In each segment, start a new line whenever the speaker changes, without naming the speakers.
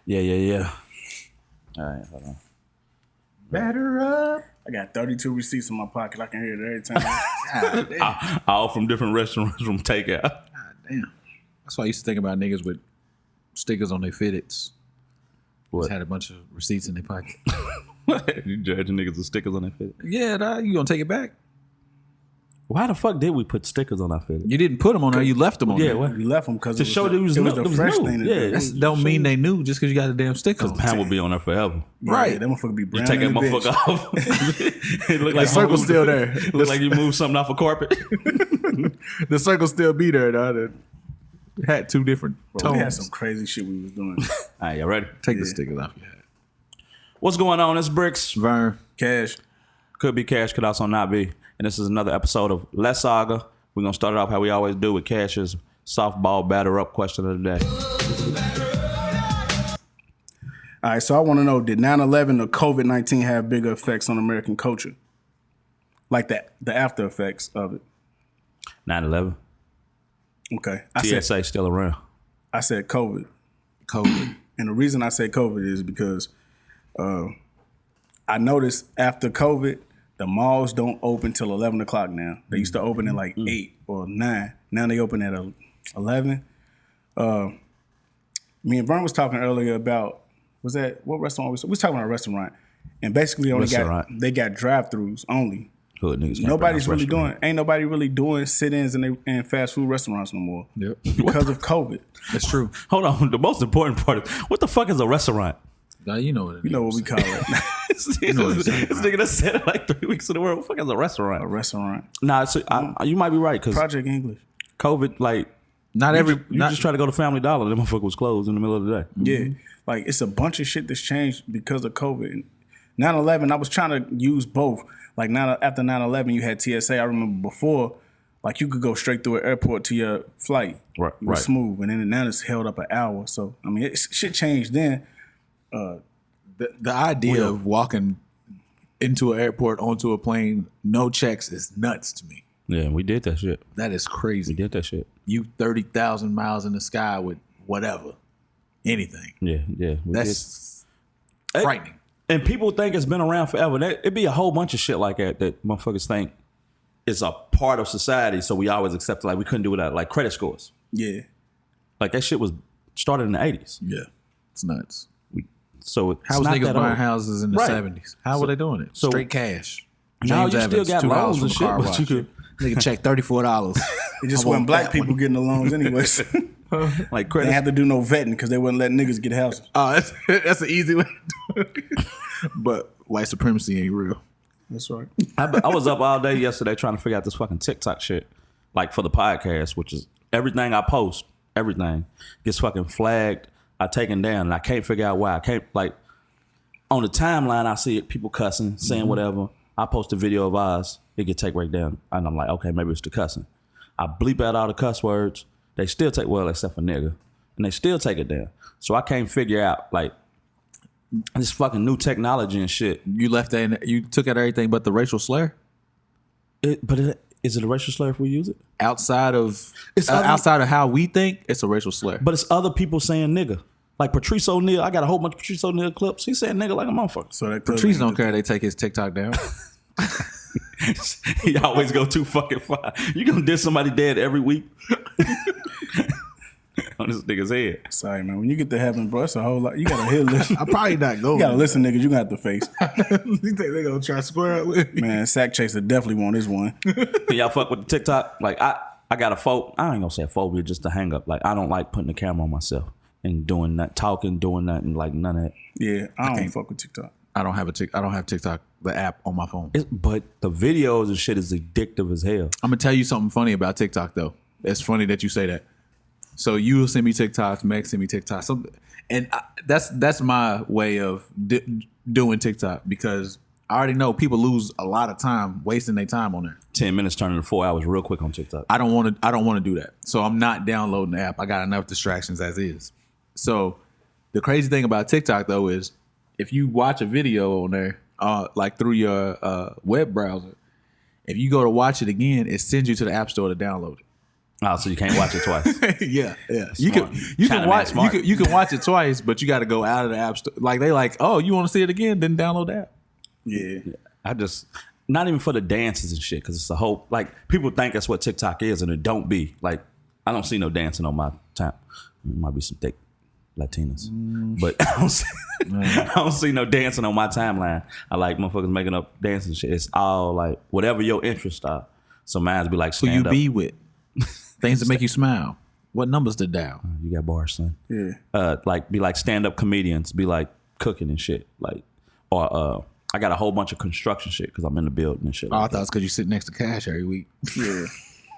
Yeah. All right, hold on.
Batter up.
I got 32 receipts in my pocket. I can hear it every time.
All from different restaurants from takeout.
God damn. That's why I used to think about niggas with stickers on their fitteds.
What?
Just had a bunch of receipts in their pocket.
You judging niggas with stickers on their fit?
Yeah, you gonna take it back?
Why the fuck did we put stickers on our fit?
You didn't put them on there. You left them on there.
what?
You left them because
To show that it was
the fresh
new.
thing.
Yeah,
That don't mean they knew just because you got a damn sticker.
Because Pam will be on there forever.
Right.
Yeah, that motherfucker be brown.
You take that
in the
motherfucker
bitch.
off. It look
The
like
circle's still there.
Look like you moved something off a carpet.
The circle still be there, though. It had two different
Bro, we had
tones.
some crazy shit we was doing.
All right, y'all ready?
Take the stickers off your head.
What's going on? It's Bricks.
Vern.
Cash.
Could be Cash, could also not be. And this is another episode of Less Saga. We're going to start it off how we always do with Cash's softball batter up question of the day.
All right, so I want to know, did 9/11 or COVID-19 have bigger effects on American culture? Like the after effects of it.
9/11.
Okay.
TSA still around.
I said COVID.
COVID.
And the reason I say COVID is because I noticed after COVID, the malls don't open till 11 o'clock now. They used to open at like 8 or 9. Now they open at 11. Me and Vern was talking earlier about, what restaurant we was talking about a restaurant. And basically they got drive-thrus only.
Hood niggas can't
Nobody's really
pronounce
ain't nobody really doing sit-ins in fast food restaurants no more.
Yep.
Because of COVID.
That's true.
Hold on. The most important part is, what the fuck is a restaurant?
Now you know what it is.
You know what we call it.
This nigga that said it like 3 weeks in the world. What the fuck is a restaurant?
A restaurant.
Nah, you might be right because
Project English.
COVID, like, you just try to go to Family Dollar. That motherfucker was closed in the middle of the day.
Yeah. Like, it's a bunch of shit that's changed because of COVID. 9/11, I was trying to use both. Like, after 9/11, you had TSA. I remember before, like, you could go straight through an airport to your flight.
Right.
It was smooth. And then now it's held up an hour. So, I mean, shit changed then.
The idea of walking into an airport, onto a plane, no checks is nuts to me.
Yeah, we did that shit.
That is crazy.
We did that shit.
You 30,000 miles in the sky with whatever, anything.
Yeah.
That's frightening.
And people think it's been around forever. It'd be a whole bunch of shit like that motherfuckers think is a part of society. So we always accept it. Like, we couldn't do without, like, credit scores.
Yeah.
Like, that shit was started in the 80s.
Yeah, it's nuts.
So
How was niggas buying houses in the
Right.
70s? How were they doing it?
so-
Straight cash.
Now
James
you
Evans,
still got
$2
loans
from
and
a
shit,
car
but
wash.
you could
Nigga check $34.
It just
I want
wasn't black
that
people
one.
getting the loans anyways.
like
They
credit.
didn't have to do no vetting because they wouldn't let niggas get houses.
Oh, that's an easy way to do it. But white supremacy ain't real.
That's right.
I was up all day yesterday trying to figure out this fucking TikTok shit, like for the podcast, which is everything I post, everything gets fucking flagged. I taken down, and I can't figure out why. I can't, like, on the timeline, I see it, people cussing, saying whatever. I post a video of ours, it get take right down, and I'm like, okay, maybe it's the cussing. I bleep out all the cuss words. They still take, well, except for nigga, and they still take it down. So I can't figure out, like, this fucking new technology and shit.
You left that in, you took out everything but the racial slur?
Is it a racial slur if we use it?
Outside of
other-
outside of how we think, it's a racial slur.
But it's other people saying nigga. Like Patrice O'Neal, I got a whole bunch of Patrice O'Neal clips. He said nigga like a motherfucker.
So that
Patrice don't care. They take his TikTok down.
He always go too fucking far. You gonna diss somebody dead every week on this nigga's head.
Sorry, man. When you get to heaven, bro, it's a whole lot. You gotta hit listen.
I probably not go.
You gotta listen, niggas. You gonna have to face.
You think they gonna try to square up with me?
Man, Sack Chaser definitely won this one.
Can y'all fuck with the TikTok? Like I got a phobia. I ain't gonna say a phobia, just a hang up. Like I don't like putting the camera on myself and doing that, talking, doing that, and like none of that.
Yeah, I don't fuck with TikTok.
I don't have TikTok, the app on my phone.
But the videos and shit is addictive as hell.
I'm gonna tell you something funny about TikTok though. It's funny that you say that. So you will send me TikToks, Meg send me TikToks, and that's my way of doing TikTok because I already know people lose a lot of time wasting their time on there.
10 minutes turning to 4 hours real quick on TikTok.
I don't want to do that. So I'm not downloading the app. I got enough distractions as is. So the crazy thing about TikTok though is if you watch a video on there, like through your web browser, if you go to watch it again, it sends you to the app store to download it.
Oh, so you can't watch it twice.
Yeah.
Smart.
You
China
can
man,
watch
smart.
you can watch it twice, but you got to go out of the app store. Like they like, oh, you want to see it again? Then download the app.
Yeah.
I just not even for the dances and shit because it's a whole like people think that's what TikTok is and it don't be. Like I don't see no dancing on my time. There might be some thick Latinas, but I don't see no dancing on my timeline. I like motherfuckers making up dancing shit. It's all like whatever your interests are. So mine's be like
Who you
stand up.
be with? Things that make you smile. What numbers to dial?
You got bars, son.
Yeah.
Like be like stand up comedians. Be like cooking and shit. Like or I got a whole bunch of construction shit because I'm in the building and shit.
Oh, I
like
thought it's because you sit next to Cash every week.
Yeah.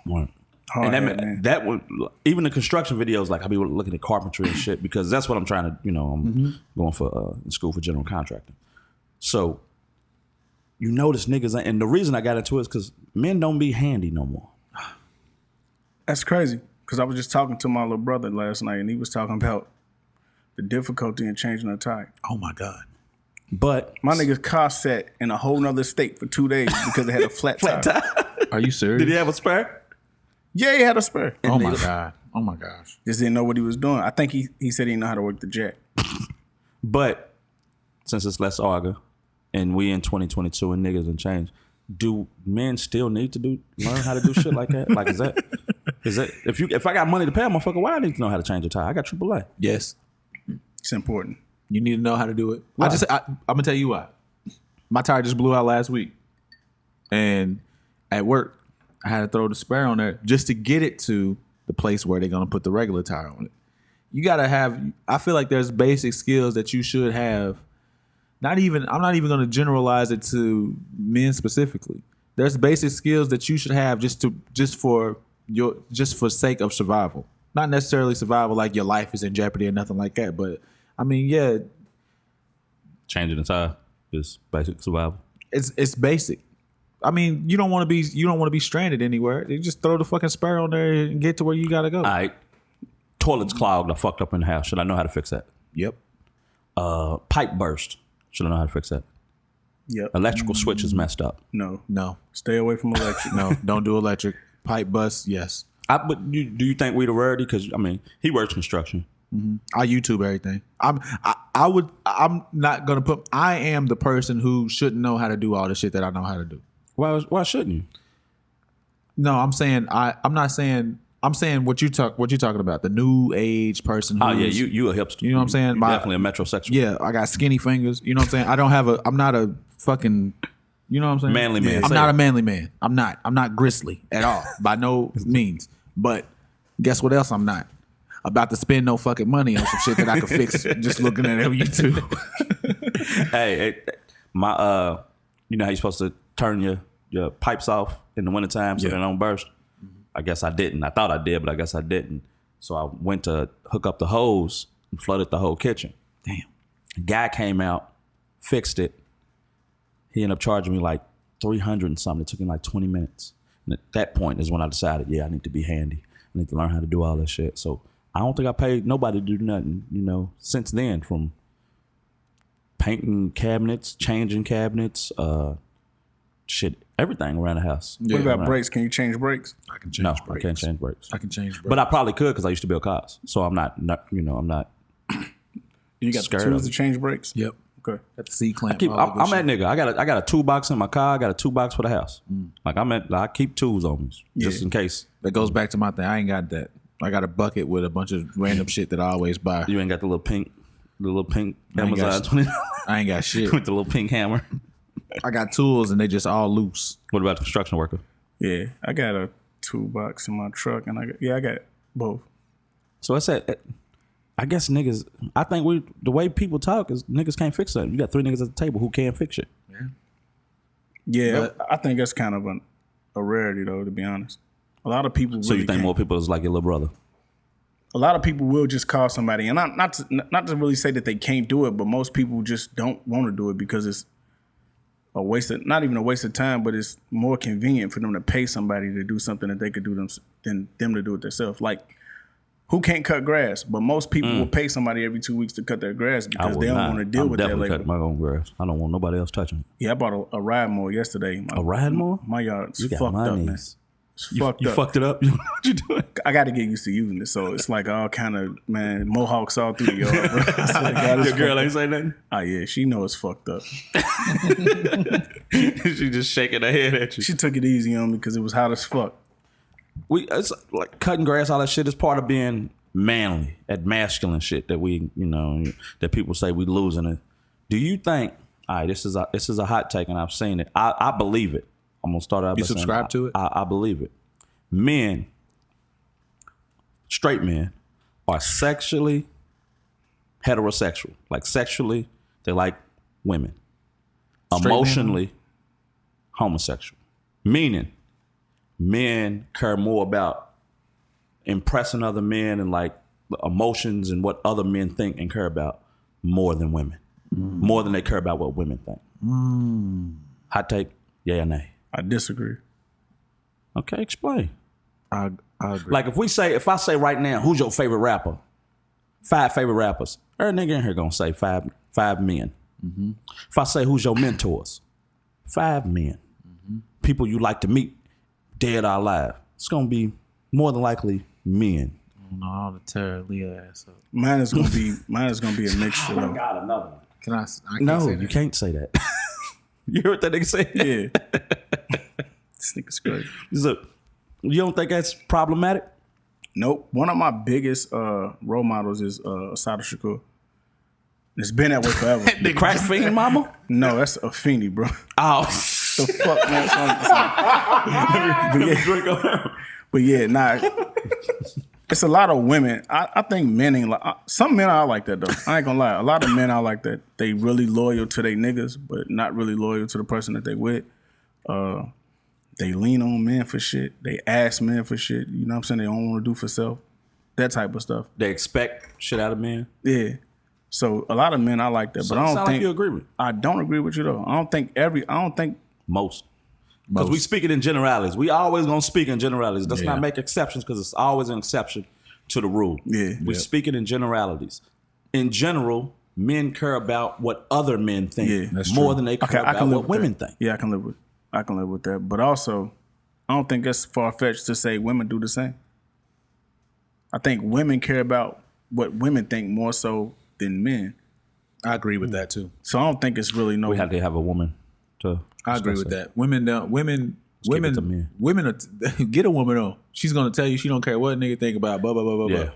that.
Hard
And
hat, man.
that would even the construction videos like I be looking at carpentry and shit because that's what I'm trying to I'm going for in school for general contracting. So you notice niggas and the reason I got into it is because men don't be handy no more.
That's crazy. Because I was just talking to my little brother last night, and he was talking about the difficulty in changing a tire.
Oh my God.
But
My nigga's car sat in a whole nother state for 2 days because it had a flat tire.
Are you serious?
Did he have a spare?
Yeah, he had a spare.
Oh my God. Oh my gosh.
Just didn't know what he was doing. I think he said he didn't know how to work the jack.
But since it's less August and we in 2022 and niggas and change, do men still need to learn how to do shit like that? Like is that if I got money to pay a motherfucker, why I need to know how to change a tire? I got AAA.
Yes.
It's important.
You need to know how to do it.
Why?
I'm gonna tell you why. My tire just blew out last week, and at work, I had to throw the spare on there just to get it to the place where they're gonna put the regular tire on it. You gotta have. I feel like there's basic skills that you should have. I'm not even gonna generalize it to men specifically. There's basic skills that you should have just for sake of survival. Not necessarily survival like your life is in jeopardy or nothing like that, but I mean, yeah,
Changing the tire is basic survival.
it's basic. I mean, you don't want to be stranded anywhere. You just throw the fucking spare on there and get to where you gotta go.
All right. Toilet's clogged. I fucked up in the house. Should I know how to fix that?
Yep.
Pipe burst. Should I know how to fix that?
Yep.
Electrical switch is messed up.
No. Stay away from electric.
No, don't do electric. Pipe bust, yes.
But do you think we the rarity? Because I mean, he works construction.
I YouTube everything. I'm not gonna put. I am the person who shouldn't know how to do all the shit that I know how to do.
Why shouldn't you?
No, I'm saying I'm not saying. I'm saying what you talking about. The new age person.
Oh yeah,
who's-
you a hipster.
You know what I'm saying?
You're definitely a metrosexual.
Yeah, I got skinny fingers. You know what I'm saying? I'm not a fucking. You know what I'm saying?
Manly man.
I'm
Say
not
it.
a manly man. I'm not gristly at all by no means. But guess what else I'm not? About to spend no fucking money on some shit that I could fix just looking at it on YouTube.
Hey, my you know how you're supposed to turn your pipes off in the wintertime so
Yeah.
they don't burst? I guess I didn't. I thought I did, but I guess I didn't. So I went to hook up the hose and flooded the whole kitchen.
Damn.
Guy came out, fixed it. He ended up charging me like $300 and something. It took him like 20 minutes. And at that point is when I decided, yeah, I need to be handy. I need to learn how to do all this shit. So I don't think I paid nobody to do nothing, since then, from painting cabinets, changing cabinets, shit, everything around the house.
What about brakes? Can you change brakes?
I can change
No,
brakes.
I can't change brakes.
I can change brakes.
But I probably could because I used to build cars. So I'm not I'm not.
You got the
Scared
tools
of
to change brakes?
Yep.
Okay.
Got the C clamp.
I'm that nigga. I got a toolbox in my car. I got a toolbox for the house. Like I keep tools on me just in case.
That goes back to my thing. I ain't got that. I got a bucket with a bunch of random shit that I always buy.
You ain't got the little pink
I ain't got
Amazon $20
I ain't got shit.
with the little pink hammer.
I got tools and they just all loose.
What about the construction worker?
Yeah. I got a toolbox in my truck, and I got both.
So I said, I guess niggas. I think the way people talk is niggas can't fix something. You got 3 niggas at the table who can't fix it.
Yeah, I think that's kind of a rarity, though, to be honest. A lot of people.
So
really
you think
can't.
more people is like your little brother?
A lot of people will just call somebody, and not to really say that they can't do it, but most people just don't want to do it because it's a waste of, not even a waste of time, but it's more convenient for them to pay somebody to do something that they could do than them to do it themselves. Like, who can't cut grass? But most people will pay somebody every 2 weeks to cut their grass because they don't want to deal with that
definitely
labor.
cut my own grass. I don't want nobody else touching it.
Yeah, I bought a ride mower yesterday.
A ride mower?
My yard's
You got
fucked up, man.
monies.
It's
You
fucked up.
fucked it up. What you doing?
I got to get used to using it, so it's like all kind of mohawks all through the yard. Bro. So
Your girl ain't say nothing.
Oh yeah, she know it's fucked up.
She just shaking her head at you.
She took it easy on me because it was hot as fuck.
It's like cutting grass, all that shit is part of being manly, that masculine shit that we, that people say we losing it. Do you think? All right, this is a hot take, and I've seen it. I believe it. I'm gonna start out.
You
by saying
subscribe to it?
I believe it. Men, straight men, are sexually heterosexual. Like sexually, they like women.
Straight
Emotionally, homosexual. Meaning, men care more about impressing other men and like the emotions and what other men think and care about more than women. More than they care about what women think. Hot take, yeah or nay?
I disagree.
Okay, explain.
I agree.
Like if I say right now, who's your favorite rapper? 5 favorite rappers. Every nigga in here gonna say five men. If I say who's your mentors, 5 men. People you like to meet, dead or alive. It's gonna be more than likely men.
No, I'll tear Leah ass up.
Mine is gonna be a mixture though.
got another one.
Can I can't
No,
say that.
you can't say that. You heard that nigga say?
Yeah. This nigga's crazy.
So, you don't think that's problematic?
Nope. One of my biggest role models is Asada Shakur. It's been that way forever.
The crack fiend mama?
No, that's a Feeny, bro.
Oh,
The fuck, man. But yeah, nah. It's a lot of women. I think men ain't like. Some men are like that though. I ain't gonna lie. A lot of men are like that. They really loyal to their niggas, but not really loyal to the person that they with. They lean on men for shit. They ask men for shit. You know what I'm saying? They don't want to do for self. That type of stuff.
they expect shit out of men.
Yeah. So a lot of men are like that,
So
but I
it
don't
sound
think
like you agree with
I don't agree with you though. I don't think
most. Because we speaking in generalities. We always gonna speak in generalities. Let's not make exceptions because it's always an exception to the rule.
Yeah.
We speaking in generalities. In general, men care about what other men think
Yeah, that's
more
true.
than they
Okay,
care
I
about
can live
what
with
women
that.
think.
Yeah, I can live with that. But also, I don't think that's far fetched to say women do the same. I think women care about what women think more so than men.
I agree with that too.
So I don't think it's really no.
We have to have a woman to.
I agree with
discuss it.
that. Women don't. Women.
give it to men.
Women. Get a woman on. She's gonna tell you she don't care what a nigga think about. Blah blah blah blah
Yeah.
blah.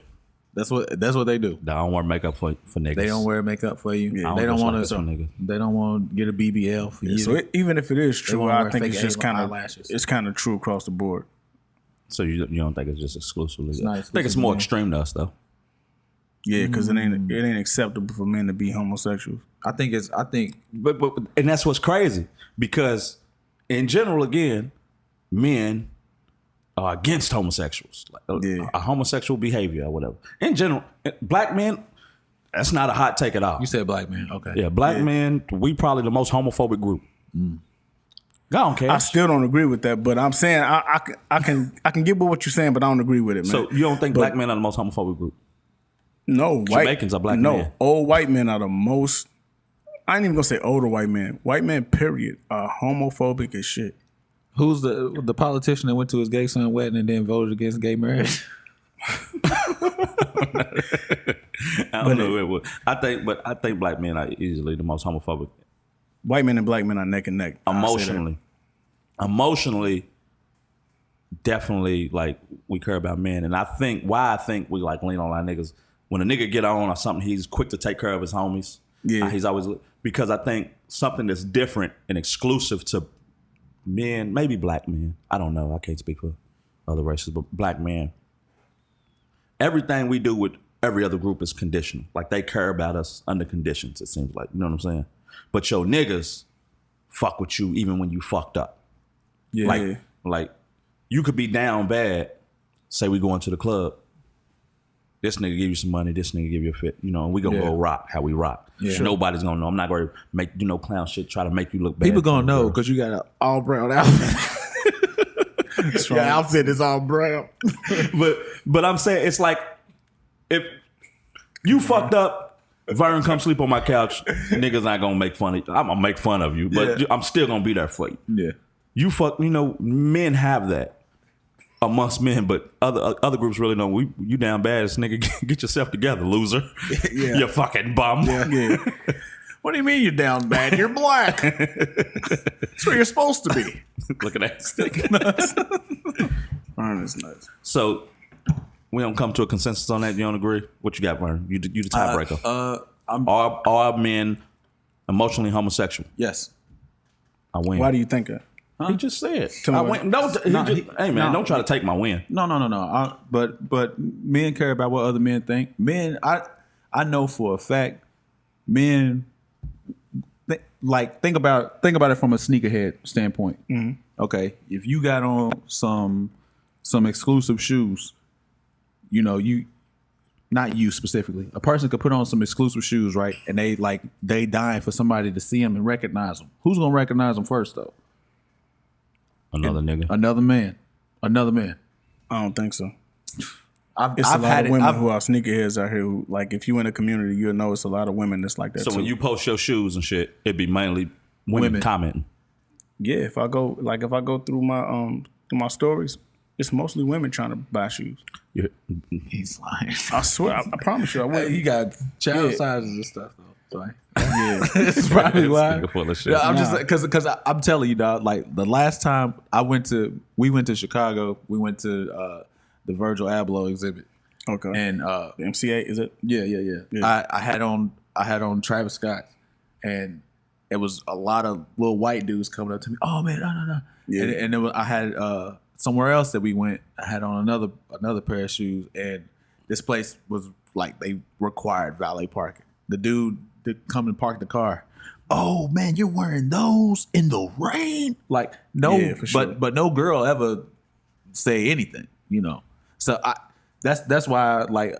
That's what they do.
They don't wear makeup for niggas.
They don't wear makeup for you.
Yeah,
They don't
dress
want
like this for
to.
niggas.
They don't want to get a BBL for you.
So even if it is true,
wanna
I
wear
think
fake
it's just kind of
eyelashes.
it's kind of true across the board.
So you don't think it's just exclusively?
not
I think it's more extreme to us though.
Yeah, because it ain't acceptable for men to be homosexuals.
I think
But and that's what's crazy because in general, again, men are against homosexuals, like a homosexual behavior or whatever. In general, black men, that's not a hot take at all.
you said black man. Okay.
Yeah, black men, we probably the most homophobic group. I don't care.
I still don't agree with that, but I'm saying I can get with what you're saying, but I don't agree with it, man.
So you don't think black men are the most homophobic group?
No,
Jamaicans are black men.
Old white men are the most. I ain't even gonna say older white men. White men, period, are homophobic as shit.
Who's the politician that went to his gay son wedding and then voted against gay marriage?
I don't know. I think black men are easily the most homophobic.
White men and black men are neck and neck. I'll say that.
Emotionally, definitely like we care about men, and I think we like lean on our niggas. When a nigga get on or something, he's quick to take care of his homies.
Yeah.
He's always because I think something that's different and exclusive to men, maybe black men. I don't know. I can't speak for other races, but black men. Everything we do with every other group is conditional. Like they care about us under conditions. It seems like, you know what I'm saying. But your niggas fuck with you even when you fucked up.
Yeah.
Like you could be down bad. Say we going to the club. This nigga give you some money. This nigga give you a fit. You know, and we gonna go rock how we rock.
Yeah.
Nobody's gonna know. I'm not gonna make clown shit. Try to make you look bad.
People gonna know because you got an all brown outfit. Your outfit is all brown.
but I'm saying it's like if you fucked up. Vern, come sleep on my couch. Niggas not gonna make fun of you. I'm gonna make fun of you, but I'm still gonna be there for you.
Yeah.
You fuck. You know, men have that. amongst men, but other groups really know you down bad as nigga. Get yourself together, loser.
Yeah.
You fucking bum.
Yeah.
What do you mean you're down bad? You're black. That's where you're supposed to be.
Look at that stick.
Vern is nuts.
So we don't come to a consensus on that. You don't agree? What you got, Vern? You the tiebreaker. Are men emotionally homosexual?
Yes.
I win.
Why do you think that?
He just said.
me
I
what?
win. Hey man, don't try to take my win.
No. But men care about what other men think. Men, I know for a fact, men think about it from a sneakerhead standpoint.
Mm-hmm.
Okay, if you got on some exclusive shoes, not you specifically, a person could put on some exclusive shoes, right? And they dying for somebody to see them and recognize them. Who's gonna recognize them first though?
Another nigga.
Another man.
I don't think so.
I've
It's a lot
had
of women who are sneakerheads out here who, like, if you in a community, you'll know it's a lot of women that's like that
So
too.
when you post your shoes and shit, it'd be mainly women commenting.
Yeah, if I go through my stories, it's mostly women trying to buy shoes.
He's lying.
I swear, I promise you, I will.
He got child
Yeah.
sizes and stuff though. Sorry.
Yeah,
It's probably why.
Nigga full of shit.
Yeah, I'm just because I'm telling you, dog. Like the last time we went to Chicago, we went to the Virgil Abloh exhibit,
okay.
and
The MCA, is it?
yeah. I had on Travis Scott, and it was a lot of little white dudes coming up to me. Oh man, no.
Yeah.
And then I had somewhere else that we went. I had on another pair of shoes, and this place was like they required valet parking. The dude that come and park the car. Oh man, you're wearing those in the rain? Like no,
Yeah, for sure.
but no girl ever say anything, So that's why I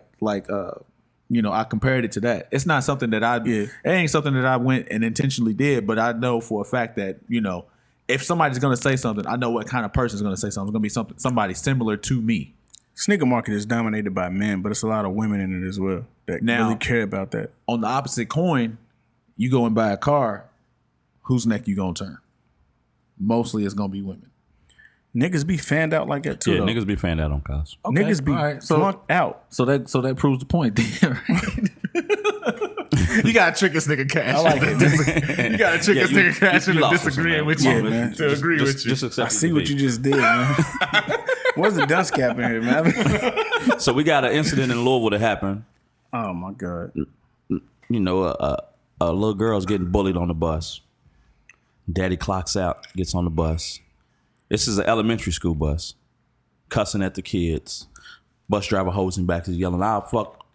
compared it to that. It's not something that it ain't something that I went and intentionally did, but I know for a fact that if somebody's gonna say something, I know what kind of person is gonna say something. It's gonna be somebody similar to me.
Sneaker market is dominated by men, but it's a lot of women in it as well that really care about that.
On the opposite coin, you go and buy a car, whose neck you gonna turn? Mostly it's gonna be women.
Niggas be fanned out like that too.
Yeah,
though.
niggas be fanned out on cars.
Okay,
Niggas be
all right,
flunked out.
So that proves the point then, right? You gotta trick this nigga Cash.
I like it.
You gotta trick this nigga Cash into
lost
disagreeing
this
with
one,
you,
man.
to agree with you.
Just accept
I see what you just did, man. Where's the dust cap in here, man?
So we got an incident in Louisville that happened.
Oh my god.
A little girl's getting bullied on the bus. Daddy clocks out, gets on the bus. This is an elementary school bus. Cussing at the kids. Bus driver holds him back. He's yelling, "I'll fuck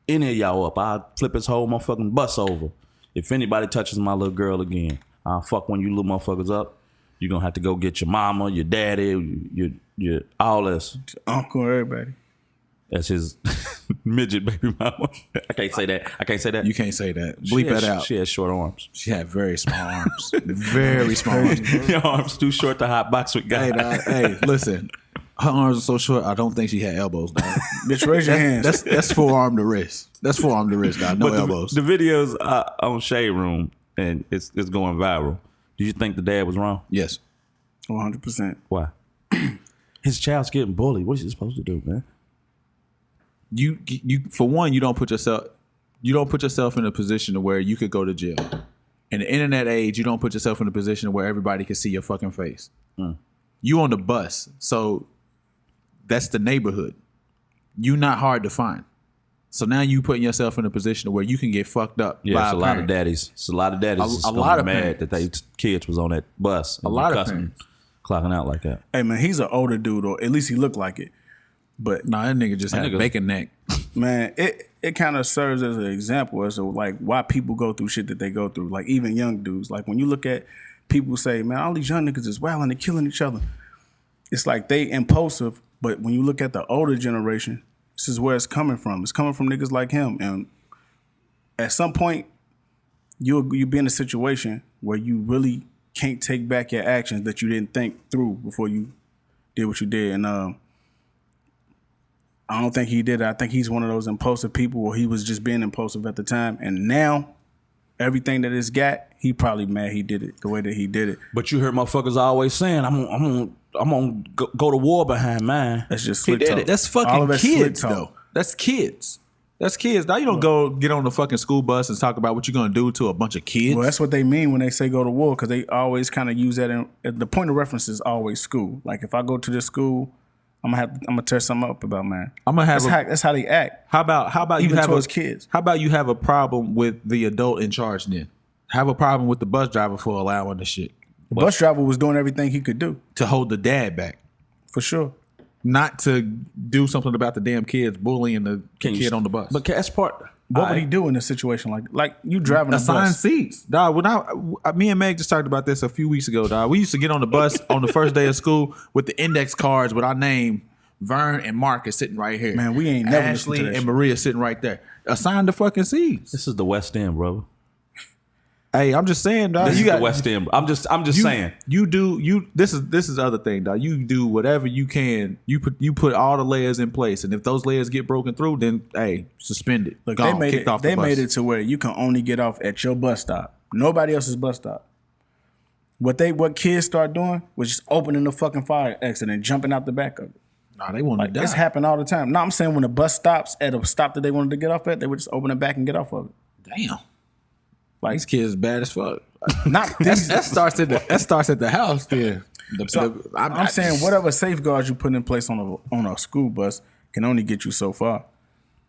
any of y'all up. I'll flip his whole motherfucking bus over. If anybody touches my little girl again, I'll fuck one of you little motherfuckers up. You're going to have to go get your mama, your daddy, your all this."
Uncle, everybody.
That's his midget baby mama. I can't say that.
You can't say that. Bleep that out.
She has short arms.
She had very small arms. Very small arms.
Your arms too short to hot box with guys.
Hey, dog, hey, listen. Her arms are so short, I don't think she had elbows, dog.
Bitch, raise your hands.
That's forearm to wrist. That's forearm to wrist, dog. No
But
elbows.
The video's on Shade Room, and it's going viral. Do you think the dad was wrong?
Yes.
100%.
Why? His child's getting bullied. What is he supposed to do, man?
You for one, you don't put yourself in a position to where you could go to jail. In the internet age, you don't put yourself in a position where everybody can see your fucking face. You on the bus, so that's the neighborhood. You not hard to find. So now you putting yourself in a position where you can get fucked up.
Yeah,
by
it's a lot of daddies. It's a lot of daddies.
A
A
lot
lot
of
mad that they kids was on that bus.
A lot of
cussing,
parents.
clocking out like that.
Hey, man, he's an older dude, or at least he looked like it. But,
Nah, that nigga just had a bacon neck.
man, it kind of serves as an example as to, like, why people go through shit that they go through. Like, even young dudes. Like, when you look at people say, man, all these young niggas is wilding, they killing each other. It's like they impulsive, but when you look at the older generation, this is where it's coming from. It's coming from niggas like him. And at some point, you'll be in a situation where you really can't take back your actions that you didn't think through before you did what you did. And I don't think he did it. I think he's one of those impulsive people, or he was just being impulsive at the time. And now, everything that it's got, he probably mad he did it the way that he did it.
But you heard motherfuckers always saying, I'm I'm gonna go to war behind mine.
That's just
He
slick
did
talk.
it. That's
All
fucking
of that's slick
kids,
talk.
though. That's kids. That's kids. Now you don't go get on the fucking school bus and talk about what you're gonna do to a bunch of kids.
Well, that's what they mean when they say go to war, because they always kind of use that. The point of reference is always school. Like if I go to this school, I'm gonna tear something up about man.
I'm gonna have
That's how they act.
How about
Even
you have
towards kids.
How about you have a problem with the adult in charge then? Have a problem with the bus driver for allowing the shit
The bus driver was doing everything he could do,
to hold the dad back,
for sure.
not to do something about the damn kids bullying the kid on the bus.
But that's part.
What would he do in a situation like you driving a
Assign
bus?
seats, dog. When me and Meg just talked about this a few weeks ago, dog. We used to get on the bus on the first day of school with the index cards with our name. Vern and Mark is sitting right here.
Man, we ain't never listened
Ashley
to that
and
shit.
Maria sitting right there. Assign the fucking seats.
This is the West End, brother.
Hey, I'm just saying, dog.
This
You
is
got
the West End. I'm just saying.
This is the other thing, dog. You do whatever you can. You put all the layers in place, and if those layers get broken through, then hey, suspend it.
Look,
Gone,
they
kicked off the
They
bus.
made it to where you can only get off at your bus stop, nobody else's bus stop. What kids start doing was just opening the fucking fire exit and jumping out the back of it.
Nah, they want to die.
This happened all the time. No, I'm saying when the bus stops at a stop that they wanted to get off at, they would just open it back and get off of it.
Damn,
Like
these kids bad as fuck.
not these.
that starts at the house. Then
I'm saying whatever safeguards you put in place on a school bus can only get you so far.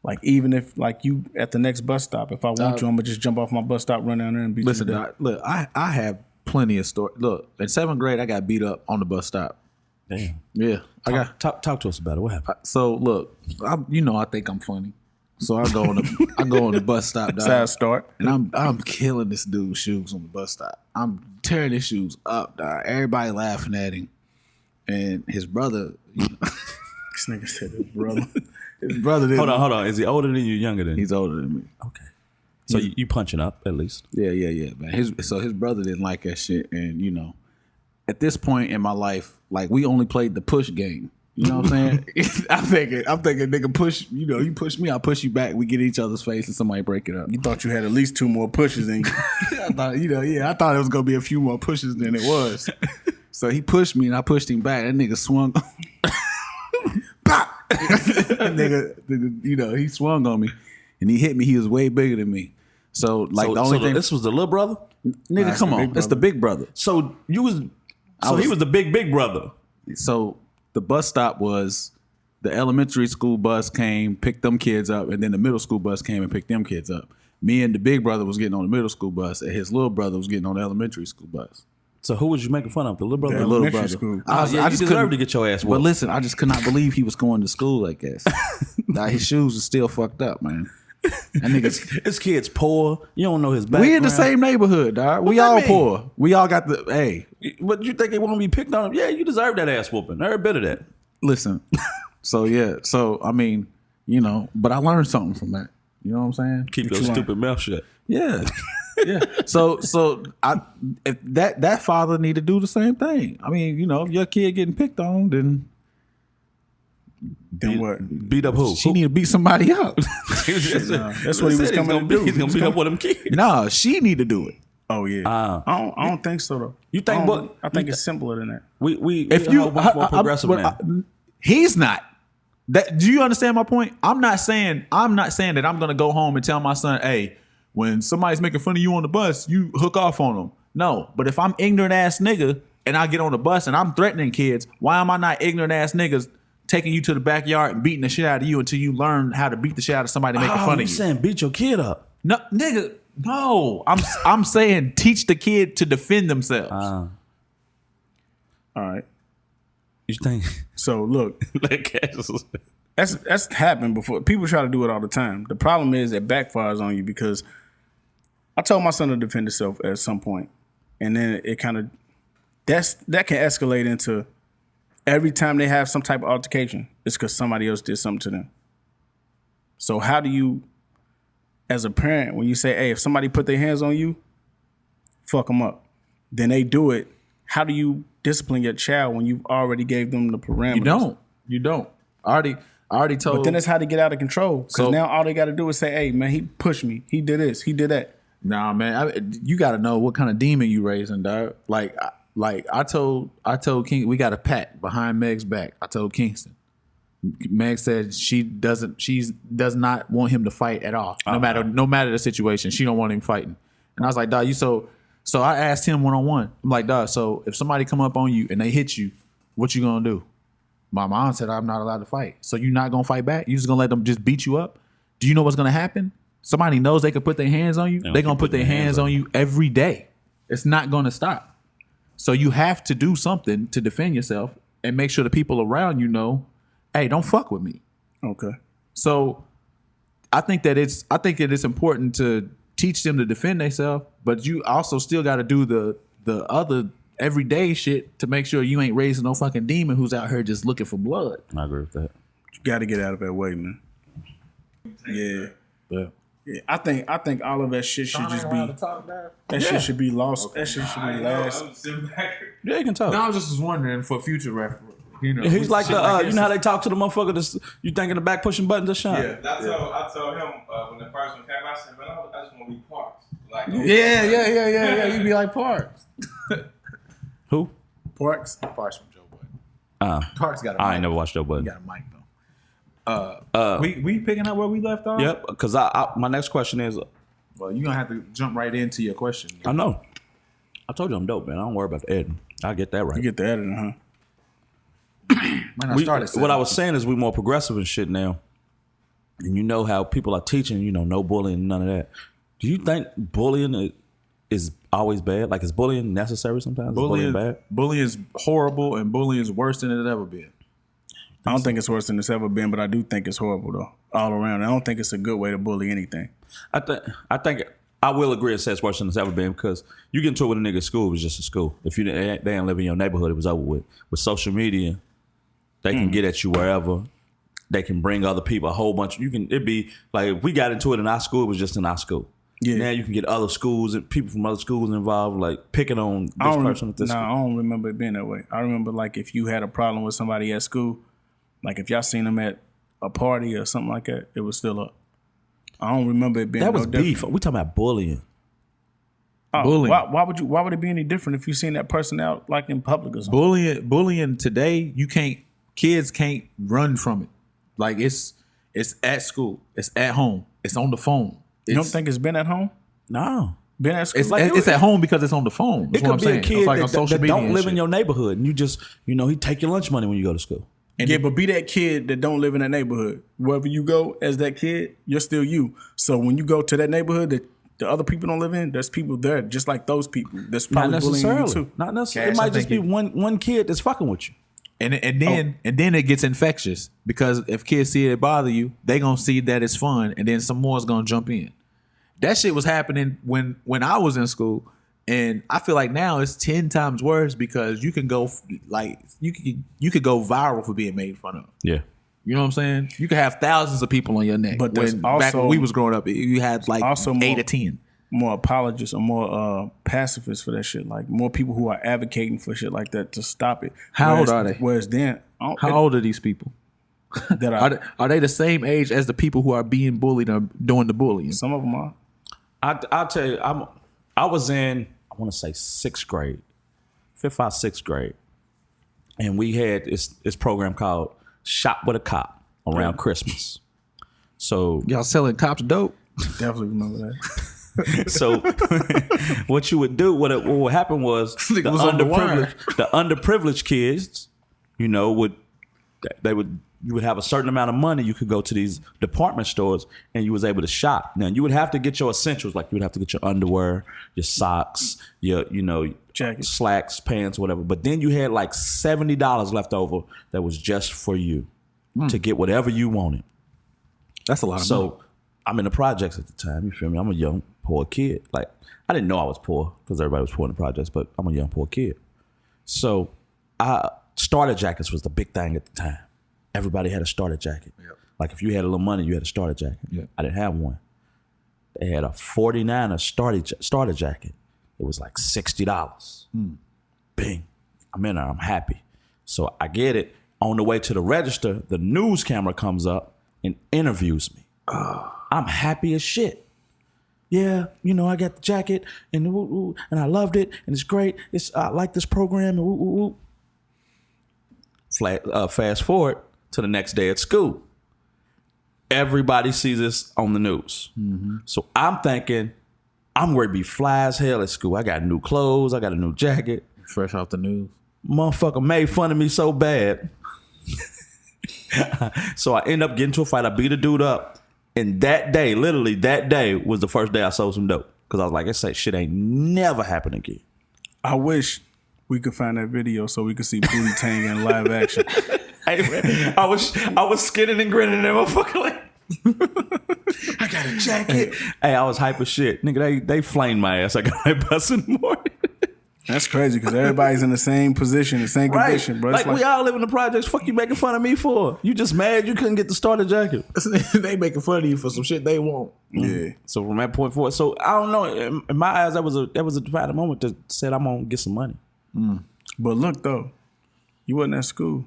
Like even if like you at the next bus stop, if I want you, I'm gonna just jump off my bus stop, run down there, and beat
Listen,
you to death.
look, I have plenty of stories. Look, in 7th grade, I got beat up on the bus stop.
Damn.
Yeah, I got.
Talk to us about it. What happened?
So look, I think I'm funny. So I go on the bus stop, dog,
Sad start.
and I'm killing this dude's shoes on the bus stop. I'm tearing his shoes up, dog. Everybody laughing at him, and his brother.
This nigga said his brother.
His brother didn't.
Hold on. Is he older than you? Younger than you?
He's older than me.
Okay. So you punching up at least?
Yeah, man. His brother didn't like that shit, and at this point in my life, like we only played the push game. You know what I'm saying? I'm thinking, nigga, push. You push me, I push you back. We get in each other's face, and somebody break it up.
You thought you had at least 2 more pushes in you.
I thought, I thought it was gonna be a few more pushes than it was. So he pushed me, and I pushed him back. That nigga swung. Pop! nigga, he swung on me, and he hit me. He was way bigger than me. So the only thing,
this was the little brother.
nigga,
it's
come
the
on,
big
it's the big brother.
So he was the big brother.
So the bus stop was the elementary school bus came, picked them kids up, and then the middle school bus came and picked them kids up. Me and the big brother was getting on the middle school bus, and his little brother was getting on the elementary school bus.
So who was you making fun of? The little brother.
The
or little
elementary
brother.
school.
I just deserved to get your ass
But
whooped.
listen, I just could not believe he was going to school like this. Now, his shoes are still fucked up, man. That nigga,
This kid's poor. You don't know his background.
we in the same neighborhood, dog. We
that
all
mean?
poor. We all got the hey.
But you think they want to be picked on? Yeah, you deserve that ass whooping. Every bit of that.
Listen, so I mean, but I learned something from that. You know what I'm saying?
Keep your stupid mouth shut.
Yeah. Yeah. So if that father need to do the same thing. I mean, if your kid getting picked on, then
What?
Beat up who?
she need to beat somebody up.
That's what he was coming to do.
He's gonna beat up one of them kids.
Nah, she need to do it.
Oh yeah. I don't think so though.
You think
I don't-
what?
I think it's simpler than that.
We
If
a
you
whole bunch more progressive now.
he's not. Do you understand my point? I'm not saying that I'm gonna go home and tell my son, hey, when somebody's making fun of you on the bus, you hook off on them. No, but if I'm ignorant ass nigga and I get on the bus and I'm threatening kids, why am I not ignorant ass niggas taking you to the backyard and beating the shit out of you until you learn how to beat the shit out of somebody making fun of you?
Saying beat your kid up.
No, nigga, no. I'm saying teach the kid to defend themselves.
All right.
You think?
So look,
Like,
that's happened before. People try to do it all the time. The problem is it backfires on you because I told my son to defend himself at some point, and then it kind of that can escalate into every time they have some type of altercation, it's because somebody else did something to them. So how do you, as a parent, when you say, hey, if somebody put their hands on you, fuck them up, then they do it. How do you discipline your child when you've already gave them the parameters?
You don't. I already told.
But then it's how to get out of control. Because
So-
now all they got to do is say, hey, man, he pushed me. He did this. He did that.
Nah, man, you got to know what kind of demon you raising, dog. Like, Like I told King, we got a pack behind Meg's back. I told Kingston. Meg said she does not want him to fight at all. No matter the situation. She don't want him fighting. And I was like, dog, so I asked him one-on-one. I'm like, dog, so if somebody come up on you and they hit you, what you gonna do? My mom said I'm not allowed to fight. So you not gonna fight back? You just gonna let them just beat you up? Do you know what's gonna happen? Somebody knows they can put their hands on you. They're gonna put their hands on you every day. It's not gonna stop. So you have to do something to defend yourself and make sure the people around you know, hey, don't fuck with me.
Okay.
So I think it is important to teach them to defend themselves, but you also still got to do the other everyday shit to make sure you ain't raising no fucking demon who's out here just looking for blood.
I agree with that.
You got to get out of that way, man. Yeah. I think all of that shit should just be. Shit should be lost. That shit should be last.
Yeah, you can talk.
No, I was just wondering for future reference. You know,
he's like the you know how they talk to the motherfucker that's, you think in the back pushing buttons or shine.
Yeah, I told him when the first one came out, I said, man, I just want to be Parks. Like,
yeah. You be like Parks.
Who?
Parks
from Joe Budden. Parks got a mic.
I ain't never watched Joe Budden.
He got a mic though. We picking up where we left off?
Yep, because my next question is,
well, you're gonna have to jump right into your question.
I know. I told you I'm dope, man. I don't worry about the editing. I get that right.
You get the editing, huh?
What I was saying is we more progressive and shit now. And you know how people are teaching, you know, no bullying, none of that. Do you think bullying is always bad? Like, is bullying necessary sometimes? Is bullying bad?
Bullying is horrible, and bullying is worse than it's ever been.
I don't think it's worse than it's ever been, but I do think it's horrible though, all around. I don't think it's a good way to bully anything.
I think I will agree and say it's worse than it's ever been, because you get into it with a nigga at school, it was just a school. If they didn't live in your neighborhood, it was over with. With social media, they can get at you wherever. They can bring other people, a whole bunch. It'd be like, if we got into it in our school, it was just in our school. Yeah. Now you can get other schools and people from other schools involved, like picking on this person at this school.
I don't remember it being that way. I remember, like, if you had a problem with somebody at school, like if y'all seen them at a party or something like that, it was still up. I don't remember it being
that was beef. We talking about bullying.
Bullying. Why would it be any different if you seen that person out like in public or something?
Bullying today, kids can't run from it. Like it's at school, it's at home, it's on the phone.
You don't think it's been at home?
No.
Been at school?
It's at home because it's on the phone. That's
it could be
saying.
a kid
like
that don't live in your neighborhood, and you just, he take your lunch money when you go to school.
But be that kid that don't live in that neighborhood. Wherever you go as that kid, you're still you. So when you go to that neighborhood that the other people don't live in, there's people there just like those people. That's probably bullying you too.
Not necessarily. It might just be one kid that's fucking with you.
And then it gets infectious, because if kids see it bother you, they gonna see that it's fun, and then some more is gonna jump in. That shit was happening when I was in school, and I feel like now it's 10 times worse, because you can go you could go viral for being made fun of.
Yeah,
you know what I'm saying? You could have thousands of people on your neck. But back when we was growing up, you had like also 8 or 10.
More apologists or more pacifists for that shit. Like more people who are advocating for shit like that to stop it.
How old are they?
Whereas then,
how old are these people? Are they the same age as the people who are being bullied or doing the bullying?
Some of them are.
I'll tell you, I was in, I want to say 6th grade, 5th, 6th grade, and we had this program called Shop with a Cop around Christmas. So
y'all selling cops dope?
Definitely remember that.
So what you would do, what would happen was the underprivileged kids, you would have a certain amount of money. You could go to these department stores and you was able to shop. Now you would have to get your essentials, like you would have to get your underwear, your socks, your jacket, slacks, pants, whatever. But then you had like $70 left over that was just for you to get whatever you wanted.
That's a lot of money. So
I'm in the projects at the time. You feel me? I'm a young, poor kid. Like, I didn't know I was poor because everybody was poor in the projects, but I'm a young, poor kid. So starter jackets was the big thing at the time. Everybody had a starter jacket. Yep. Like, if you had a little money, you had a starter jacket. Yep. I didn't have one. They had a 49er starter jacket. It was like $60. Bing. I'm in there. I'm happy. So I get it. On the way to the register, the news camera comes up and interviews me. I'm happy as shit. yeah, you know, I got the jacket and and I loved it and it's great. I like this program and fast forward to the next day at school. Everybody sees this on the news. Mm-hmm. So I'm thinking, I'm going to be fly as hell at school. I got new clothes. I got a new jacket.
Fresh off the news.
Motherfucker made fun of me so bad. So I end up getting to a fight. I beat a dude up. And that day, literally that day, was the first day I sold some dope. Because I was like, I say shit ain't never happen again.
I wish we could find that video so we could see Booty Tang in live action.
Hey, man, I was skinning and grinning and motherfucker like, I got a jacket. Hey, I was hype as shit. Nigga, they flamed my ass. I got my bus in the morning.
That's crazy because everybody's in the same position, the same condition, bro.
Like we all live in the projects. Fuck you making fun of me for? You just mad you couldn't get the starter jacket.
They making fun of you for some shit they want.
Yeah.
So from that point forward, so I don't know. In my eyes, that was a defining moment that said I'm gonna get some money.
But look though, you wasn't at school.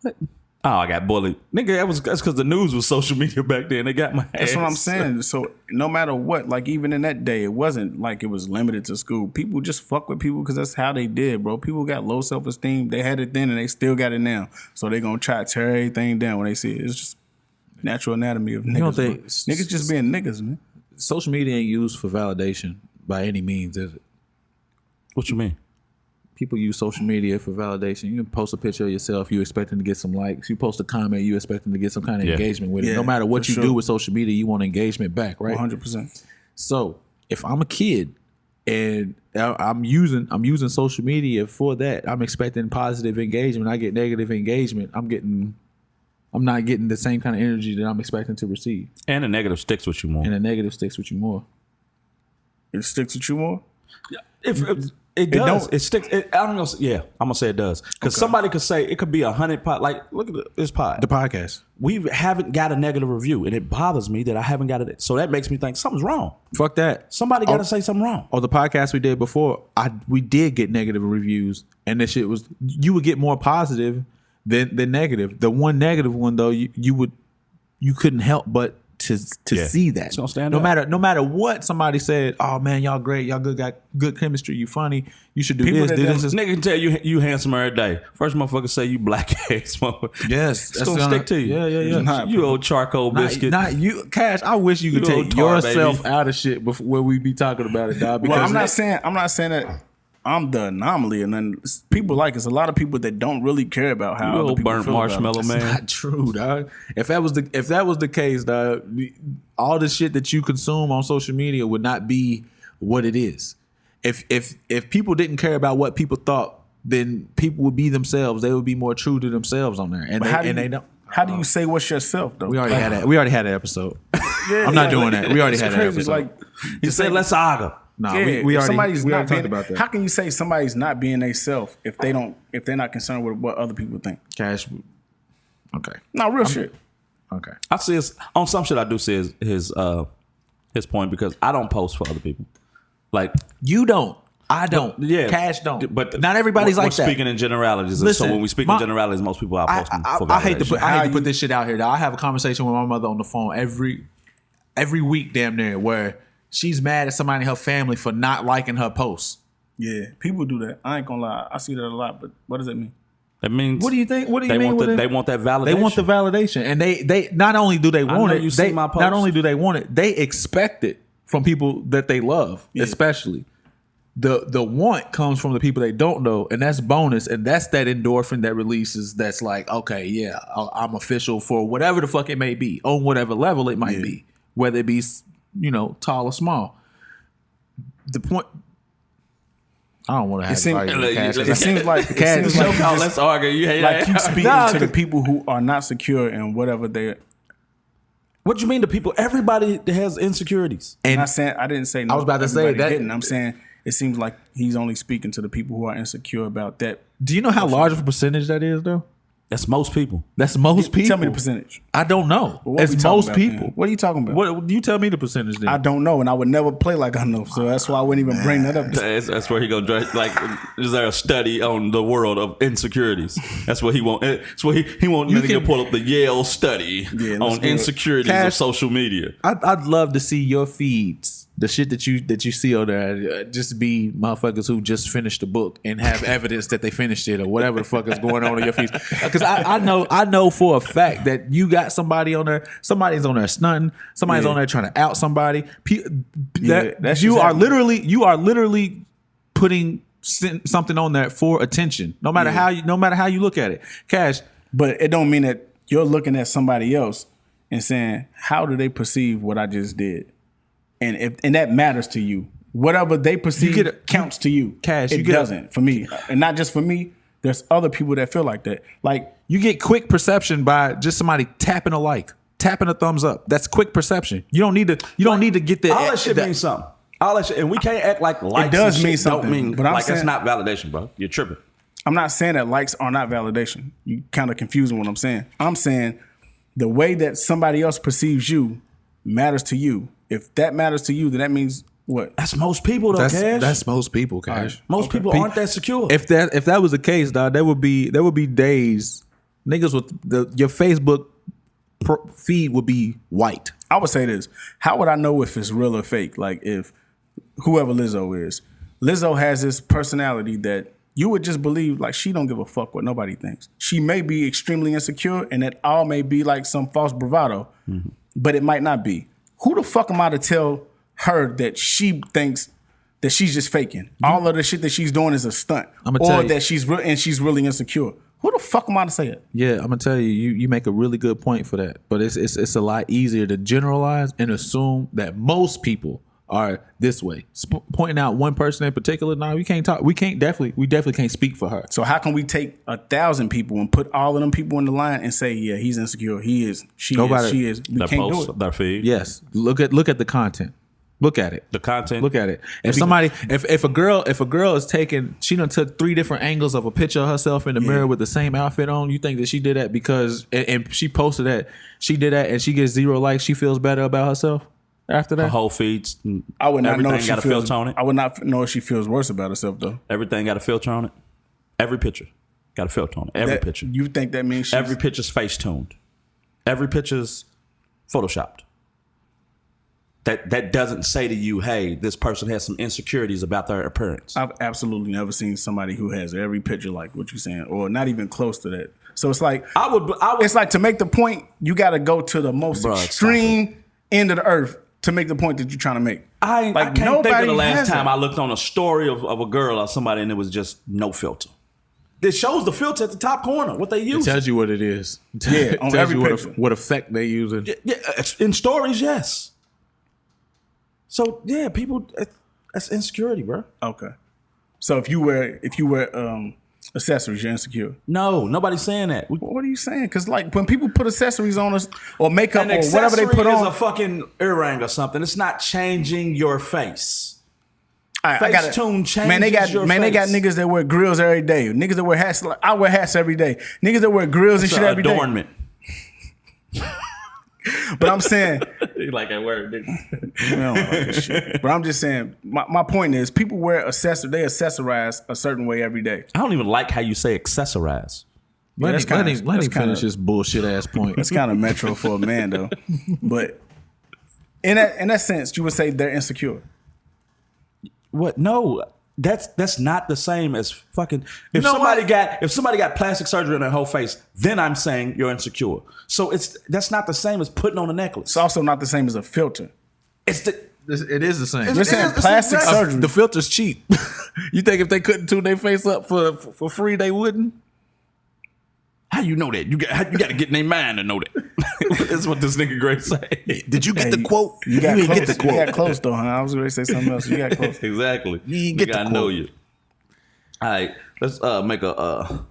What? Oh, I got bullied. Nigga, that's because the news was social media back then. They got my ass.
That's what I'm saying. So no matter what, like even in that day, it wasn't like it was limited to school. People just fuck with people because that's how they did, bro. People got low self-esteem. They had it then and they still got it now. So they gonna try to tear everything down when they see it. It's just natural anatomy of niggas.
don't think-
niggas just being niggas, man.
Social media ain't used for validation by any means, is it?
What you mean?
People use social media for validation. You can post a picture of yourself, you expecting to get some likes. You post a comment, you expecting to get some kind of engagement with it.
Yeah,
No matter what
for
you
sure.
do with social media, you want engagement back, right?
100%.
So if I'm a kid and I'm using social media for that, I'm expecting positive engagement. I get negative engagement. I'm not getting the same kind of energy that I'm expecting to receive.
And the negative sticks with you more.
And the negative sticks with you more.
It sticks with you more?
If it does,
don't.
it sticks. I don't know. Yeah, I'm gonna say it does because somebody could say it could be 100 pod. Like, look at this pod.
The podcast.
We haven't got a negative review, and it bothers me that I haven't got it. So that makes me think something's wrong.
Fuck that.
Somebody got to say something wrong.
Or the podcast we did before, we did get negative reviews, and that shit was, you would get more positive than negative. The one negative one though, you couldn't help but to see that.
It's gonna stand
no
up.
matter what somebody said. Oh man, y'all great, y'all got good chemistry, you funny, you should do
People
this.
that
Do
don't-
this.
Nigga can tell you handsome every day. First motherfucker say you black ass motherfucker.
Yes,
It's gonna stick to you.
Yeah.
Not-
You old charcoal biscuit.
Not you, Cash. I wish you could
You
take
old tar,
yourself
baby.
out of shit before where we be talking about it, dog. Because
Well, I'm not saying that I'm the anomaly, and then people like it's a lot of people that don't really care about how
You
other
old
people
burnt
feel about it.
marshmallow man.
not true, dog. If that was the case, dog, all the shit that you consume on social media would not be what it is. If people didn't care about what people thought, then people would be themselves. They would be more true to themselves on there, and
But how
they don't.
How do you say what's yourself though?
We already had that. We already had an episode. I'm not doing that. We already
It's
had that
crazy.
episode.
Like
You said let's argue.
No,
yeah,
we
if
already
somebody's
we
not
already
being,
talked about that.
how can you say somebody's not being they self if they're not concerned with what other people think?
Cash. Okay.
No, real shit.
Okay.
I see his, on some shit. I do see his point because I don't post for other people. Like
You don't. I don't.
yeah,
Cash don't.
But
not everybody's
we're
like that.
Speaking in generalities,
Listen,
so when we speak in generalities, most people are posting for validation.
I hate to
How
put this shit out here. Though. I have a conversation with my mother on the phone every week, damn near, where she's mad at somebody in her family for not liking her posts.
Yeah, people do that. I ain't gonna lie. I see that a lot. But what does that mean?
That means
What do you think? What do you
they
mean?
want they want that validation.
They want the validation, and they not only do they want
know
it,
you see
they
my post.
not only do they want it, they expect it from people that they love, especially. The want comes from the people they don't know, and that's bonus, and that's that endorphin that releases. That's like, okay, yeah, I'm official for whatever the fuck it may be, on whatever level it might be, whether it be tall or small. The point. I don't want to have
seems-
an argument with Cash.
It seems like
Let's argue. You hate
like you
that.
speaking
Nah,
to the people who are not secure in whatever they.
What you mean to people? Everybody has insecurities.
I'm not saying I didn't say no.
I was about to say
everybody
that-
didn't. I'm saying it seems like he's only speaking to the people who are insecure about that.
Do you know how large of a percentage that is, though?
That's most people.
That's most people.
Tell me the percentage.
I don't know.
What we
It's
talking
most
about,
people.
man? What are you talking about?
What you tell me the percentage then?
I don't know, and I would never play like I know. So that's why I wouldn't even bring that up.
That's where he gonna dress. Like, is there a study on the world of insecurities? That's what he want. That's what he want.
You
Nigga
can-
pull up the Yale study
let's
on
do it.
insecurities of
Cash-
social media.
I'd love to see your feeds, the shit that you see on there, just be motherfuckers who just finished the book and have evidence that they finished it or whatever the fuck is going on in your feeds. Because I know for a fact that you got somebody on there, somebody's on there stunting, somebody's on there trying to out somebody.
that's
You
just
are
happening.
literally putting something on there for attention. No matter how you look at it, Cash.
But it don't mean that you're looking at somebody else and saying, "How do they perceive what I just did?" And that matters to you. Whatever they perceive counts to you.
Cash,
it doesn't for me, and not just for me. There's other people that feel like that. Like
You get quick perception by just somebody tapping a like, tapping a thumbs up. That's quick perception. You don't need to. You don't need to get the.
All that shit means something. All that shit, and we can't act like likes
does
and
mean
shit
something,
Don't mean
but I'm
like that's
saying-
not validation, bro. You're tripping.
I'm not saying that likes are not validation. You kind of confusing what I'm saying. I'm saying the way that somebody else perceives you matters to you. If that matters to you, then that means what?
That's most people, though, Cash.
That's most people, Cash.
Most people aren't that secure.
If that was the case, dog, there would be days niggas with your Facebook feed would be white.
I would say this. How would I know if it's real or fake? Like if whoever Lizzo is. Lizzo has this personality that you would just believe like she don't give a fuck what nobody thinks. She may be extremely insecure and that all may be like some false bravado, but it might not be. Who the fuck am I to tell her that she thinks that she's just faking? All of the shit that she's doing is a stunt.
I'ma tell
Or
you.
that she's really insecure. Who the fuck am I to say it?
Yeah, I'm gonna tell you, you make a really good point for that. But it's a lot easier to generalize and assume that most people are this way. Pointing out one person in particular, no, we can't talk. We definitely can't speak for her.
So how can we take 1,000 people and put all of them people in the line and say, yeah, he's insecure, he is, she is. We
Their
can't do
posts,
it.
their feed.
Yes, look at the content. Look at it.
The content.
Look at it. If a girl is taking, she done took 3 different angles of a picture of herself in the mirror with the same outfit on. You think that she did that because and she posted that she did that and she gets 0 likes? She feels better about herself after that.
The whole feeds.
I would not know
Everything
if she
got a
feels,
filter on it.
I would not know if she feels worse about herself though.
Everything got a filter on it. Every picture got a filter on it. Every
That-
picture.
You think that means she's,
Every picture's face tuned. Every picture's photoshopped. That doesn't say to you, hey, this person has some insecurities about their appearance.
I've absolutely never seen somebody who has every picture like what you're saying, or not even close to that. So it's like
I would.
it's like to make the point, you got to go to the most
Bruh,
extreme end of the earth to make the point that you're trying to make.
I
Like,
can't think of
nobody
the last
has
time
it.
I looked on a story of a girl or somebody and it was just no filter. It shows the filter at the top corner, what they
It
use.
tells you what it is.
Yeah, on
Tells
every
you
picture.
what effect they using.
Yeah, in stories, yes. So yeah, people, that's insecurity, bro.
Okay. So if you wear accessories, you're insecure.
No, nobody's saying that.
What are you saying? Because like when people put accessories on us or makeup
An
or whatever they put
accessory
on,
is a fucking earring or something. It's not changing your face.
I got
Facetune changes
man. They got
your
they got
face.
niggas that wear grills every day. Niggas that wear hats. Like, I wear hats every day. Niggas that wear grills and
It's
shit
an
every day.
adornment.
But I'm saying,
You like that word, dude?
I don't like this shit. But I'm just saying, my point is, people wear they accessorize a certain way every day.
I don't even like how you say accessorize.
Let
that's
him
kinda-
let
that's
him finish
kinda-
his bullshit ass point.
It's kind of metro for a man though. But in that sense, you would say they're insecure.
What? No, that's not the same as fucking. If
know
somebody
what?
got plastic surgery on their whole face, then I'm saying you're insecure. So that's not the same as putting on a necklace.
It's also not the same as a filter.
It's the
It is the same.
You're saying
it's
plastic
exactly-
surgery.
The filter's cheap. You think if they couldn't tune their face up for free, they wouldn't?
how you know that? You got to get in their mind to know that. That's what this nigga Gray say.
Did you get
Hey,
the quote?
You got
ain't
close.
get the
You
quote.
got close though, huh? I was going to say something else. You got close.
Exactly.
You ain't get the
I know
quote.
you. All right, let's make a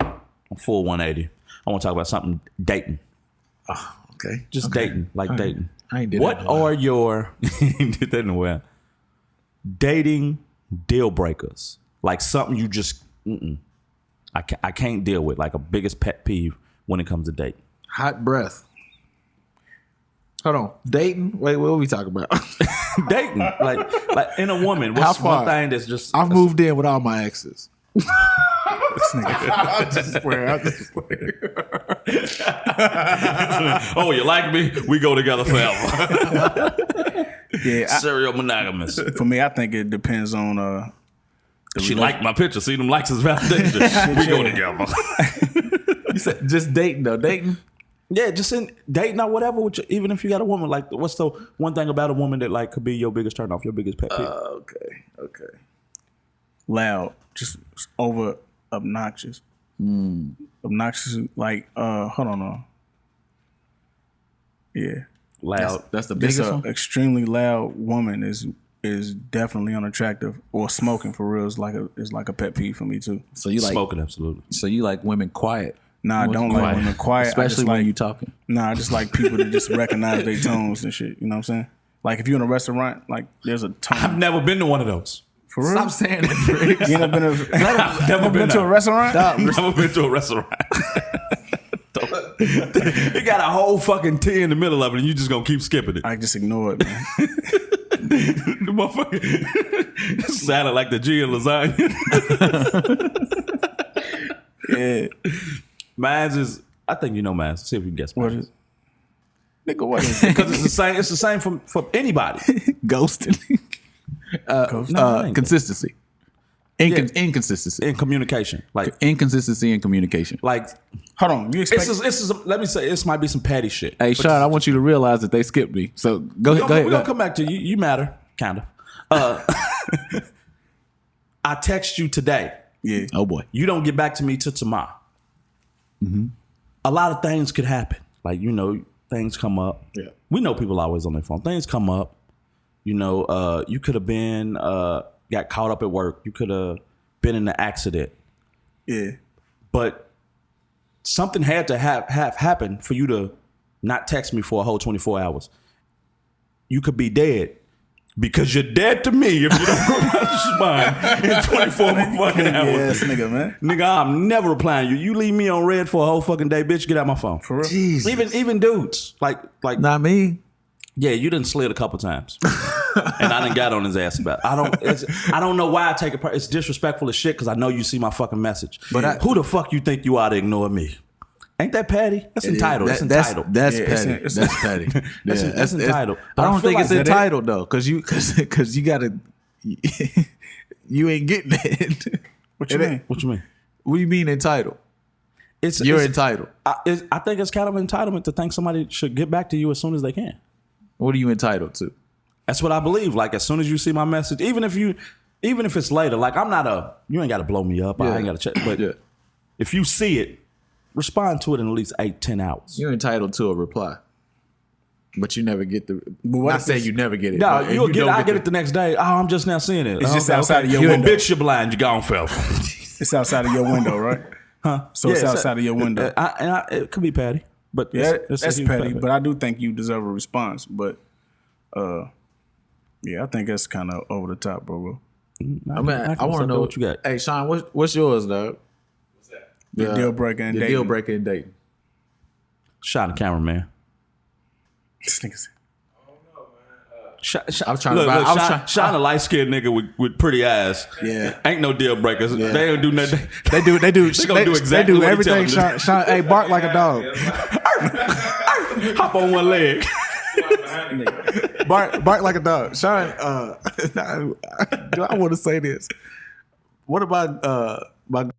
full 180. I want to talk about something dating.
Okay.
Just
Okay.
dating, like
I ain't-
dating.
I ain't did
What
that in a while.
are your did that in a while. Dating deal breakers? Like something you just I can't deal with. Like a biggest pet peeve when it comes to dating.
Hot breath. Hold on. Dating? Wait, what are we talking about?
Dating, like in a woman. What's
How far?
one thing that's just?
I've moved in with all my exes.
I'm just playing.
Oh, you like me? We go together forever.
Yeah,
Serial monogamous.
for me, I think it depends on.
She liked my picture. See them likes as validation. We go together.
You said just dating though. Dating?
Yeah, just in dating or whatever. Even if you got a woman, like, what's the one thing about a woman that like could be your biggest turn off, your biggest pet peeve?
Okay.
Loud, just over obnoxious. Obnoxious, like hold on. Yeah,
Loud.
That's the
just
biggest
an
one.
extremely loud woman is definitely unattractive. Or smoking for real is like a pet peeve for me too.
So you like
Smoking, absolutely.
So you like women quiet,
Nah, I don't like women quiet.
especially when you talking.
Nah, I just like people that just recognize their tones and shit. You know what I'm saying? Like if you're in a restaurant, like there's a tone.
I've never been to one of those.
For real?
Stop saying that, Briggs.
You ain't never been to a restaurant?
I've never been to a restaurant. It got a whole fucking T in the middle of it, and you just gonna keep skipping it.
I just ignore it, man.
The motherfucker sounded like the G in lasagna.
Yeah.
Mine's is, I think you know mine's. See if you can guess.
What is it? Nigga, what is it?
Because it's the same. It's the same for anybody.
Ghosting.
No, it ain't
Consistency. Inconsistency.
in communication. Like
Inconsistency in communication.
Hold on. You expect
let me say, this might be some petty shit.
Hey, Sean, I want you to realize that they skipped me. So go ahead.
We're gonna come back to you. You matter, kind of. I text you today.
Yeah.
Oh boy.
You don't get back to me till tomorrow.
Mm-hmm.
A lot of things could happen. Like, things come up.
Yeah.
We know people always on their phone. Things come up. You could have been got caught up at work. You could have been in an accident.
Yeah.
But something had to have happened for you to not text me for a whole 24 hours. You could be dead. Because you're dead to me if you don't respond in 24 fucking hours.
Yes, nigga, man.
Nigga, I'm never replying to you. You leave me on red for a whole fucking day, bitch. Get out my phone.
For real.
Jesus.
Even dudes. Like
Not me.
yeah, you done slid a couple times. And I done got on his ass about it. I don't know why I take it. It's disrespectful as shit because I know you see my fucking message. But who the fuck you think you are to ignore me? Ain't that petty? That's entitled. That's entitled.
That's
Yeah,
petty.
it's-
That's petty.
That's entitled.
I don't think
feel
it's
like
entitled though, because you gotta. You ain't getting it.
What you mean?
What you mean?
What do you mean entitled?
It's
You're entitled.
I think it's kind of entitlement to think somebody should get back to you as soon as they can.
What are you entitled to?
That's what I believe. Like, as soon as you see my message, even if it's later, like, you ain't got to blow me up. I ain't got to check. But
Yeah.
if you see it, respond to it in at least 8-10 hours.
You're entitled to a reply, but you never get the.
what
I
if
say
it's-
you never get it.
No,
but if
you'll
you
get.
don't
I get it the next day. Oh, I'm just now seeing it.
It's
Oh,
just
okay,
outside
okay.
of your
Well,
window.
bitch, you're blind. You gone forever.
It's outside of your window, right?
Huh?
So it's outside of your window.
It could be petty, but
Yeah,
it's
that's
a huge
petty, but I do think you deserve a response. But yeah, I think that's kind of over the top, bro.
I want to know
what you got.
Hey, Sean, what's yours, dog?
What's that?
The deal breaker in
The
dating.
deal breaker in dating.
Shot the camera, man.
This nigga said-
I was trying to buy- I was trying-
Shine a light skinned nigga with pretty eyes.
Yeah.
Ain't no deal breakers. They don't do nothing.
They do.
They gonna do exactly what you tell
everything.
them to
Sean, hey, bark like a dog.
Hop on one leg.
Bark like a dog. Sean, do I want to say this? What about my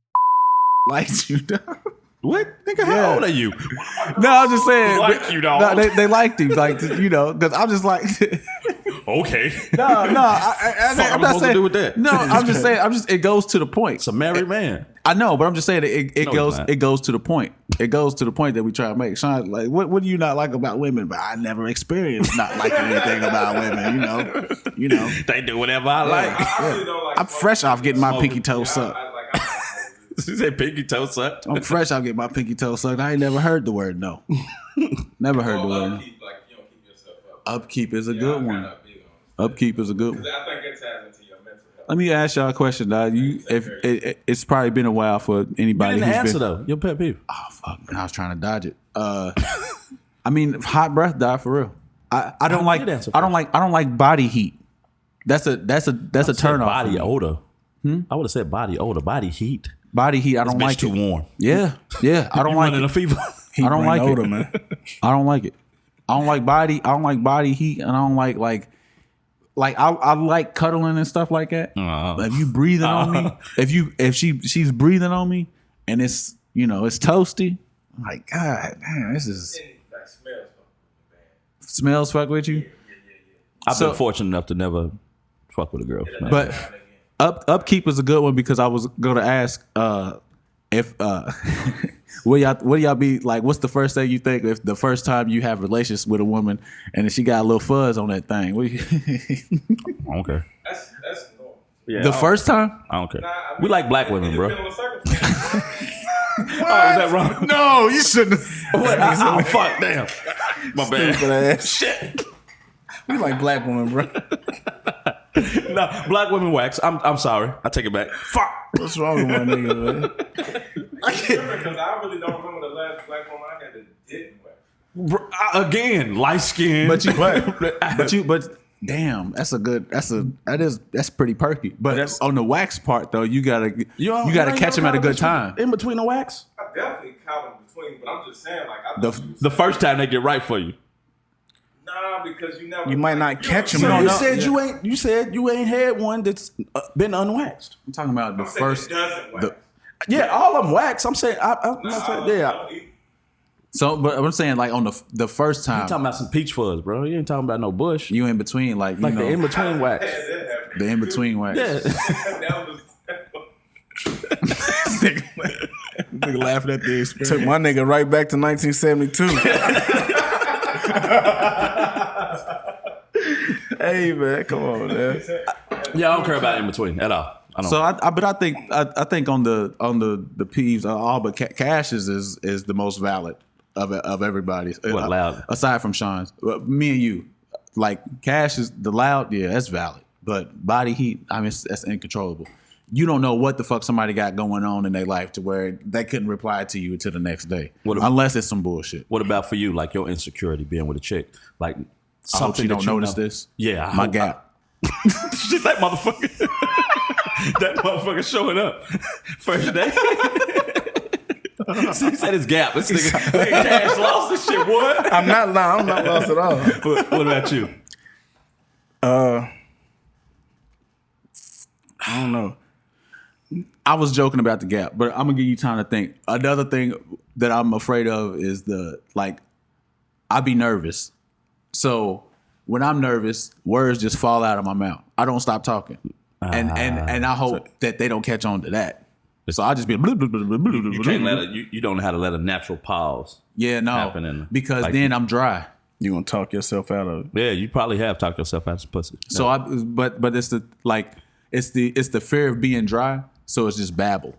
likes you, dog?
What? Nigga, how old are you?
No, I'm just saying.
Like you, dog.
No, they liked you, like, because I'm just like.
Okay.
No, I'm
Fuck, I'm
not
supposed to
saying.
do with that?
No, I'm just saying. It goes to the point.
It's a married man.
I know, but I'm just saying it
No,
goes.
it's not.
It goes to the point. It goes to the point that we try to make. Sean, like, what do you not like about women? But I never experienced not liking anything about women. You know.
They do whatever I like.
I really don't like
I'm fresh off getting my pinky toe
I
sucked.
like
She said pinky toe sucked.
I'm fresh off getting my pinky toe sucked. I ain't never heard the word no. Never heard the word no.
upkeep, like if you don't keep yourself up.
Upkeep is a
Yeah,
good
I'm
one.
kinda big
Upkeep is a good one.
I think it ties into your mental health.
Let me ask y'all a question, dog. It's probably been a while for anybody
You didn't
who's
answer
been.
though. Your pet peeve.
Oh fuck, man, I was trying to dodge it. I mean, hot breath, dog, for real. I don't like.
did answer
I don't like body heat. That's a turn off.
Body odor. I would have said body odor. Body heat.
Body heat. I don't
Bitch
like
too
it.
warm.
Yeah. I don't
You
like
running a
it.
fever.
He
I don't
bring
like
odor,
it,
man.
I don't like it. I don't like body heat, and I don't like I like cuddling and stuff like that. If you breathing on me, if she's breathing on me, and it's it's toasty, I'm like, God damn, this is
Like smells, man.
smells fuck with you.
I've
So-
been fortunate enough to never fuck with a girl. man.
But upkeep is a good one because I was going to ask if what y'all be like. What's the first thing you think if the first time you have relations with a woman and then she got a little fuzz on that thing? What do you
I don't care.
That's normal.
Yeah,
the first time?
I don't care.
Nah, I mean,
We like black women,
it
bro.
depends on the circumstances.
Oh, is that wrong?
No, you shouldn't have.
What? Oh, fuck, damn. My bad.
Stupid ass.
Shit.
We like black women, bro.
No, black women wax. I'm sorry. I take it back. Fuck.
What's wrong with my nigga, man?
Because I really don't remember the last black woman I had that didn't wear.
Again, light skin.
But damn, that's pretty perky. But on the wax part though, you gotta catch him at a good time.
In between the wax.
I definitely caught them between, but I'm just saying, like, I thought
The first time they get right for you.
nah, because you never.
You might not catch him.
So
on
you
that.
said you said you ain't had one that's been unwaxed.
I'm talking about the
I'm saying
first.
it doesn't wax.
Yeah, all of them wax. I'm saying, I'm not saying, yeah.
So, but I'm saying like on the first time,
You talking about some peach fuzz, bro. You ain't talking about no bush.
you in between, like you
Like
know,
the in between wax.
the in between wax.
Yeah.
That was.
Nigga laughing at the experience. Took my nigga right back to 1972. Hey man, come on, man.
Yeah, I don't care about in between at all. I don't.
So I think on the peeves, all but Cash is the most valid of everybody's.
What, loud?
Aside from Sean's, me and you, like Cash is the loud. Yeah, that's valid. But body heat, I mean, that's uncontrollable. You don't know what the fuck somebody got going on in their life to where they couldn't reply to you until the next day, unless it's some bullshit.
What about for you, like your insecurity being with a chick? Like
I hope she
something that
don't
you
notice
know.
this.
Yeah, I
my
hope-
gap.
Shit, that motherfucker. That motherfucker showing up. First day. He said his gap. This nigga Cash lost this shit. What?
I'm not lost at all.
What about you?
I don't know.
I was joking about the gap, but I'm gonna give you time to think. Another thing that I'm afraid of is I be nervous. So when I'm nervous, words just fall out of my mouth. I don't stop talking, and I hope that they don't catch on to that. So I just be
You can't let you don't know how to let a natural pause. happen in-
because
like-
then I'm dry.
You gonna talk yourself out of it.
Yeah, you probably have talked yourself out of pussy.
So but it's the fear of being dry. So it's just babble.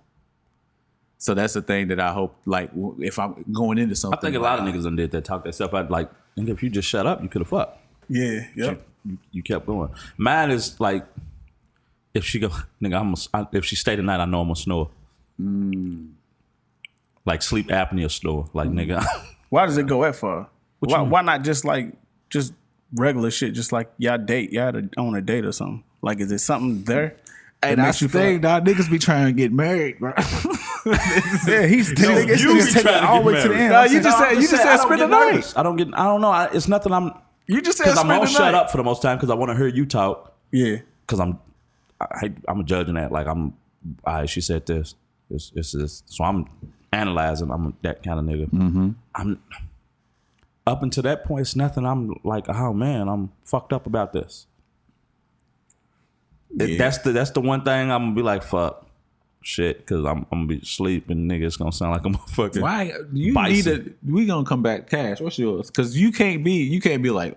So that's the thing that I hope, like, if I'm going into something.
I think a lot of niggas done did that, talk themselves out. Like, nigga, if you just shut up, you could have fucked.
Yeah, yep.
You kept going. Mine is like, if she go, nigga, if she stay tonight, I know I'm gonna snore. Like sleep apnea snore. Like, nigga.
Why does it go that far? Why not just regular shit? Just like y'all on a date or something. Like, is it something there?
Hey, that's the thing, dog. Niggas be trying to get married, bro.
Yeah, he's
you be
take
trying
it
to
all the way
get
to the end.
Nah,
I
you
said,
just said-
I'm saying,
said
I don't
spend
get
the night.
nervous. I don't know. It's nothing.
You just said
Because I'm
spend
gonna
the
shut
night.
up for the most time because I want to hear you talk.
yeah.
Because I'm a judging that. Like, all right, she said this. This. So I'm analyzing. I'm that kind of nigga. Mm-hmm. I'm up until that point. It's nothing. I'm like, oh man, I'm fucked up about this.
Yeah.
That's the one thing I'm gonna be like, fuck, shit, because I'm gonna be asleep and nigga, it's gonna sound like I'm a fucking.
Why you
bison.
need to? We gonna come back. Cash, what's yours? Because you can't be like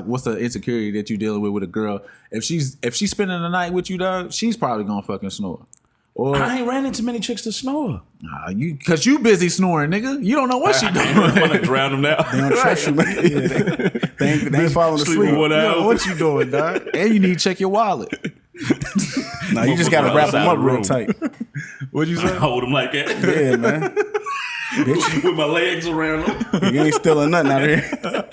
what's the insecurity that you dealing with a girl? If she's spending the night with you, dog, she's probably gonna fucking snore. Or
I ain't ran into many chicks that snore.
cause you busy snoring, nigga. You don't know what she doing.
I'm gonna drown them now.
They don't trust you, man. Yeah, they ain't falling asleep.
Sleeping 1
You don't know
hour.
what you doing, dog. And you need to check your wallet.
Nah, you just gotta wrap them
outside
up
the
real
room.
tight.
What'd you say?
Hold them like that.
Yeah, man. Bitch,
With my legs around them.
you ain't stealing nothing out of here.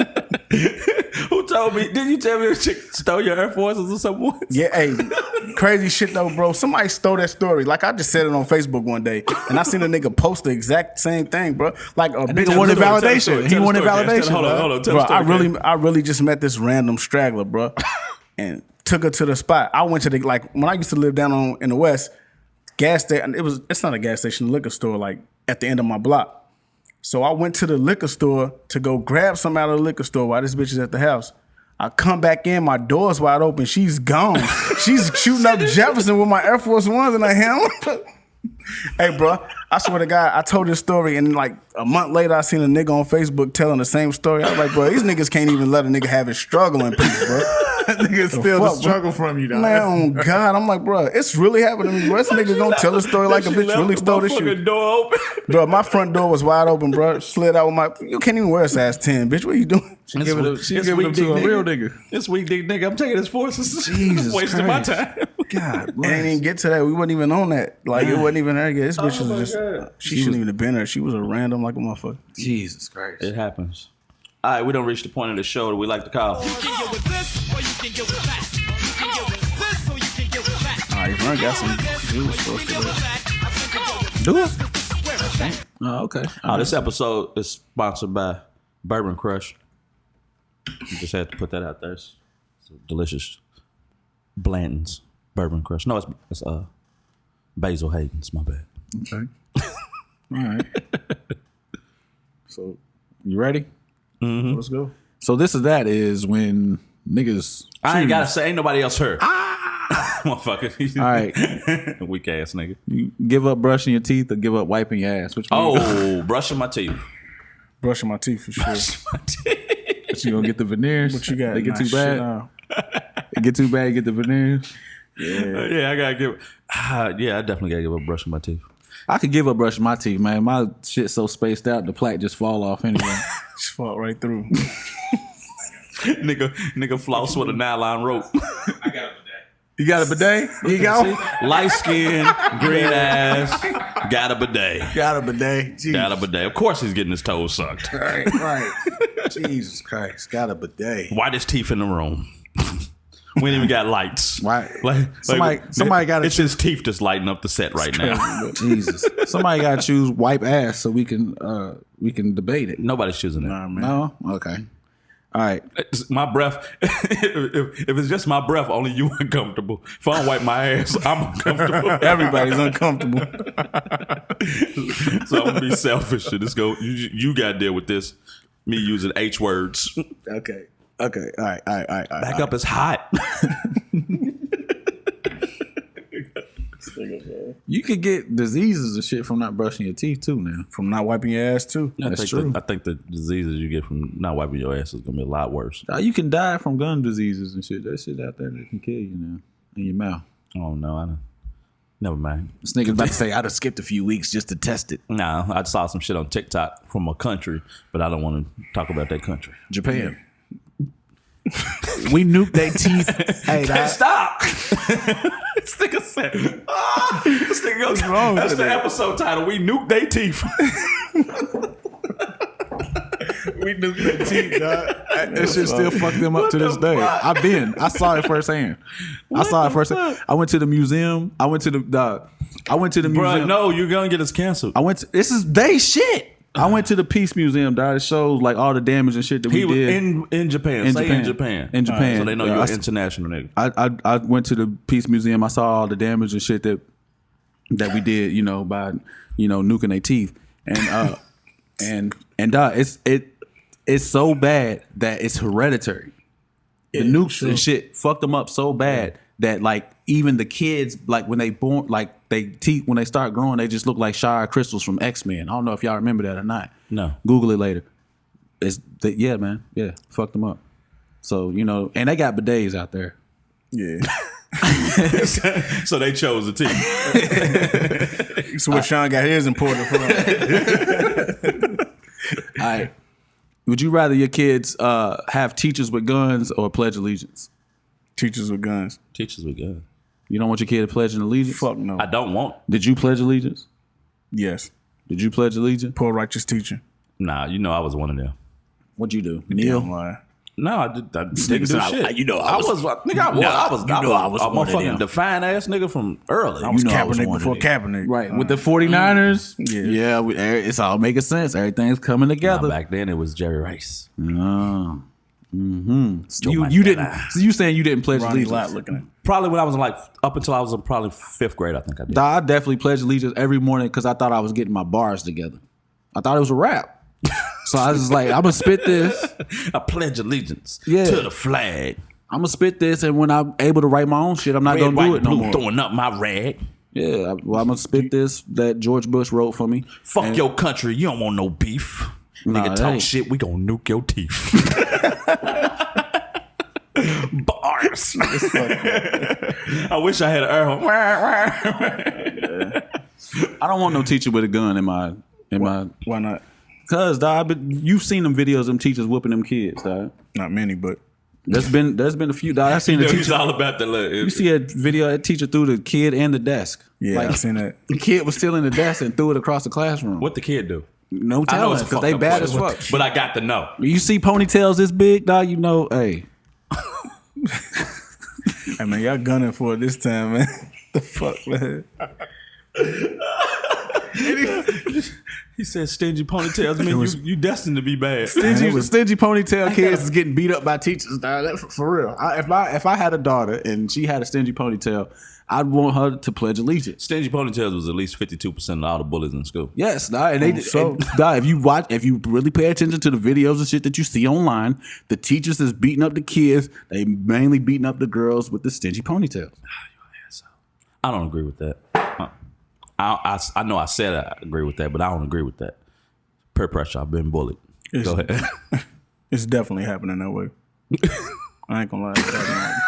Who told me? Did you tell me a chick stole your Air Forces or something once?
Yeah, hey, crazy shit though, bro. Somebody stole that story. Like I just said it on Facebook one day, and I seen a nigga post the exact same thing, bro. Like a bitch
Nigga wanted
Tell the
validation.
story,
He
tell the
wanted
story, Cass.
validation.
Hold on,
dog.
hold on. Tell
Bro,
the story, Cass.
I really just met this random straggler, bro, and took her to the spot. I went to the when I used to live down in the West, gas station. It's not a gas station, a liquor store, like at the end of my block. So I went to the liquor store to go grab some out of the liquor store while this bitch is at the house. I come back in, my door's wide open. She's gone. She's shooting up Jefferson with my Air Force Ones in her hand. Hey, bro, I swear to God, I told this story, and like a month later, I seen a nigga on Facebook telling the same story. I was like, bro, these niggas can't even let a nigga have his struggle in peace, bro.
Nigga steal the struggle from you, dog.
Man, oh God, I'm like, bro, it's really happening to me, bro. This nigga gonna tell a story like a
She
bitch
left
really
the
stole this
motherfucking
shit.
door open.
Bro, my front door was wide open, bro. Slid out with my. You can't even wear a size 10, bitch. What are you doing?
She giving them to
weak dick
a real nigga.
It's weak dick nigga. I'm taking his forces.
Jesus
Wasting
Christ.
my time.
God
It ain't even get to that. We wasn't even on that. Like it wasn't even there yet. This bitch was just.
God.
She shouldn't even have been there. She was a random like a motherfucker.
Jesus Christ.
It happens. All right, we don't reach the point of the show that we like to call.
All right, Vern got some juice for us today.
Do it. Oh, okay.
This episode is sponsored by Bourbon Crush. You just had to put that out there. It's a delicious Blanton's Bourbon Crush. No, it's Basil Hayden's. My bad.
Okay. All right. So, you ready?
Mm-hmm.
Let's go.
So this is when niggas.
I ain't
choose.
gotta say, ain't nobody else heard. Motherfucker.
All right.
Weak ass nigga.
You give up brushing your teeth or give up wiping your ass? Which one?
Oh, brushing my teeth.
Brushing my teeth for sure.
But you gonna get the veneers?
What you got?
They get
Nah,
too
shit,
bad.
nah.
They get too bad. You get the veneers.
Yeah, I gotta give. Yeah, I definitely gotta give up brushing my teeth.
I could give up brushing my teeth, man. My shit's so spaced out, the plaque just fall off anyway.
Just fought right through.
nigga floss with a nylon rope.
I got a bidet.
You got a bidet? You got
Light skin, green ass, got a bidet.
Got a bidet. Jeez.
Got a bidet. Of course he's getting his toes sucked.
Right. Jesus Christ. Got a bidet.
Whitest teeth in the room. We ain't even got lights.
Right. Somebody gotta
It's his teeth just lighting up the set right now.
Jesus. Somebody gotta choose wipe ass so we can debate it.
Nobody's choosing it.
Nah, man.
No? Okay. All right.
It's my breath. If it's just my breath, only you uncomfortable. If I don't wipe my ass, I'm uncomfortable.
Everybody's uncomfortable.
So I'm gonna be selfish and just go. You got to deal with this. Me using H words.
Okay. All right.
Back up is hot.
You could get diseases and shit from not brushing your teeth too now.
From not wiping your ass too.
That's true.
I think the diseases you get from not wiping your ass is gonna be a lot worse.
You can die from gun diseases and shit. That shit out there that can kill you now in your mouth.
Oh no, I don't. Never mind.
This nigga's about to say I'd have skipped a few weeks just to test it.
No, I saw some shit on TikTok from a country, but I don't want to talk about that country.
Japan. We nuked their teeth. Hey,
Stop! This nigga said, this nigga goes,
wrong
that's
with
the
that?
episode title. We nuked they teeth.
we nuked their teeth, dog. That shit still fuck them up to this day. I saw it firsthand. I went to the museum. I went to the museum.
Bro, no, you're gonna get us canceled.
This is they shit. I went to the Peace Museum, dog. It shows like all the damage and shit that we
He was
did
in Japan.
In
Say
Japan.
in Japan.
In Japan.
So they know
Yeah,
you're
I-
an international nigga.
I went to the Peace Museum. I saw all the damage and shit that we did, by nuking their teeth, and it's so bad that it's hereditary. The nukes and shit fucked them up so bad that like even the kids, like when they born, like they teeth when they start growing, they just look like Shire crystals from X-Men. I don't know if y'all remember that or not.
No.
Google it later. Fucked them up. So and they got bidets out there.
Yeah.
So they chose the team.
That's where Sean got his imported from.
All right. Would you rather your kids have teachers with guns or pledge allegiance?
Teachers with guns.
Teachers were good.
You don't want your kid to pledge an allegiance?
Fuck no.
I don't want.
Did you pledge allegiance?
Yes.
Did you pledge allegiance?
Poor righteous teacher.
Nah, you know I was one of them.
What'd you do?
Damn
Kneel?
lie.
No, I didn't do
said,
shit.
you know,
I was nigga. I was a
one of them.
motherfucking defiant ass nigga from early.
I was
know I was
Kaepernick
one of
before
them.
Kaepernick.
Right. With the 49ers?
Yeah.
It's all making sense. Everything's coming
Nah,
together.
back then it was Jerry Rice.
Oh.
Still
You
my
didn't.
fella.
So you saying you didn't pledge
Ronnie
allegiance?
Lott looking at.
Probably when I was in up until I was in probably 5th grade, I think I did.
Nah, I definitely pledged allegiance every morning because I thought I was getting my bars together. I thought it was a rap. So I was just like, I'm gonna spit this.
I pledge allegiance
Yeah.
to the flag.
I'm gonna spit this, and when I'm able to write my own shit, I'm not
Red,
gonna
white,
do it no
blue,
more.
throwing up my rag.
Yeah, I'm gonna spit this that George Bush wrote for me.
Fuck
And-
your country. You don't want no beef.
Nah,
Nigga
it
talk
ain't.
shit. We gonna nuke your teeth. Bars. I wish I had an air horn.
I don't want no teacher with a gun in my.
Why not?
Cause dog, you've seen them videos of them teachers whooping them kids, dog.
Not many, but
There's been a few, dog. I seen a
He's
teacher.
all about the
You see a video of a teacher threw the kid and the desk.
yeah,
Like,
I've seen that.
the kid was still in the desk and threw it across the classroom.
What the kid do?
No
I know
telling,
it's a
because
fucked
they
up
bad
place,
as fuck.
but I got to know.
You see ponytails this big, dog. You know, hey,
Hey man, y'all gunning for it this time, man. The fuck, man.
He said stingy ponytails mean you destined to be bad.
stingy ponytail kids is getting beat up by teachers, dog. That's for real. If I had a daughter and she had a stingy ponytail, I'd want her to pledge allegiance.
Stingy ponytails was at least 52% of all the bullies in school.
Yes, dog. And they
so-
dog, if you really pay attention to the videos and shit that you see online, the teachers is beating up the kids. They mainly beating up the girls with the stingy ponytails.
I don't agree with that. I know I said I agree with that, but I don't agree with that. Peer pressure. I've been bullied. Go ahead.
It's definitely happening that way. I ain't gonna lie. It's happening.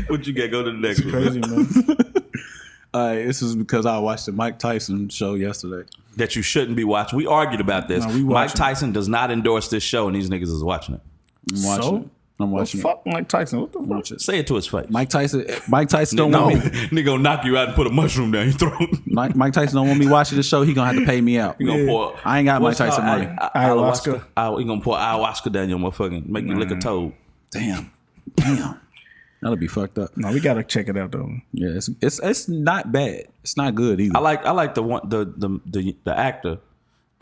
What you get? Go to the next one.
Crazy, man.
This is because I watched the Mike Tyson show yesterday.
That you shouldn't be watching. We argued about this.
No, we
Mike
watching.
Tyson does not endorse this show, and these niggas is watching it.
I'm watching
So?
it. I'm watching it.
Fuck Mike Tyson. What the fuck?
Watch it.
Say it to his face.
Mike Tyson don't
no,
want me.
nigga gonna knock you out and put a mushroom down your throat.
Mike Tyson don't want me watching the show. He gonna have to pay me out.
He gonna pour.
I ain't got Mike
what's
Tyson
called?
money.
Ayahuasca.
He gonna pour ayahuasca down your motherfucking. Make you lick a toad.
Damn. That'll be fucked up.
No, we gotta check it out though.
Yeah, it's not bad. It's not good either.
I like the one the actor.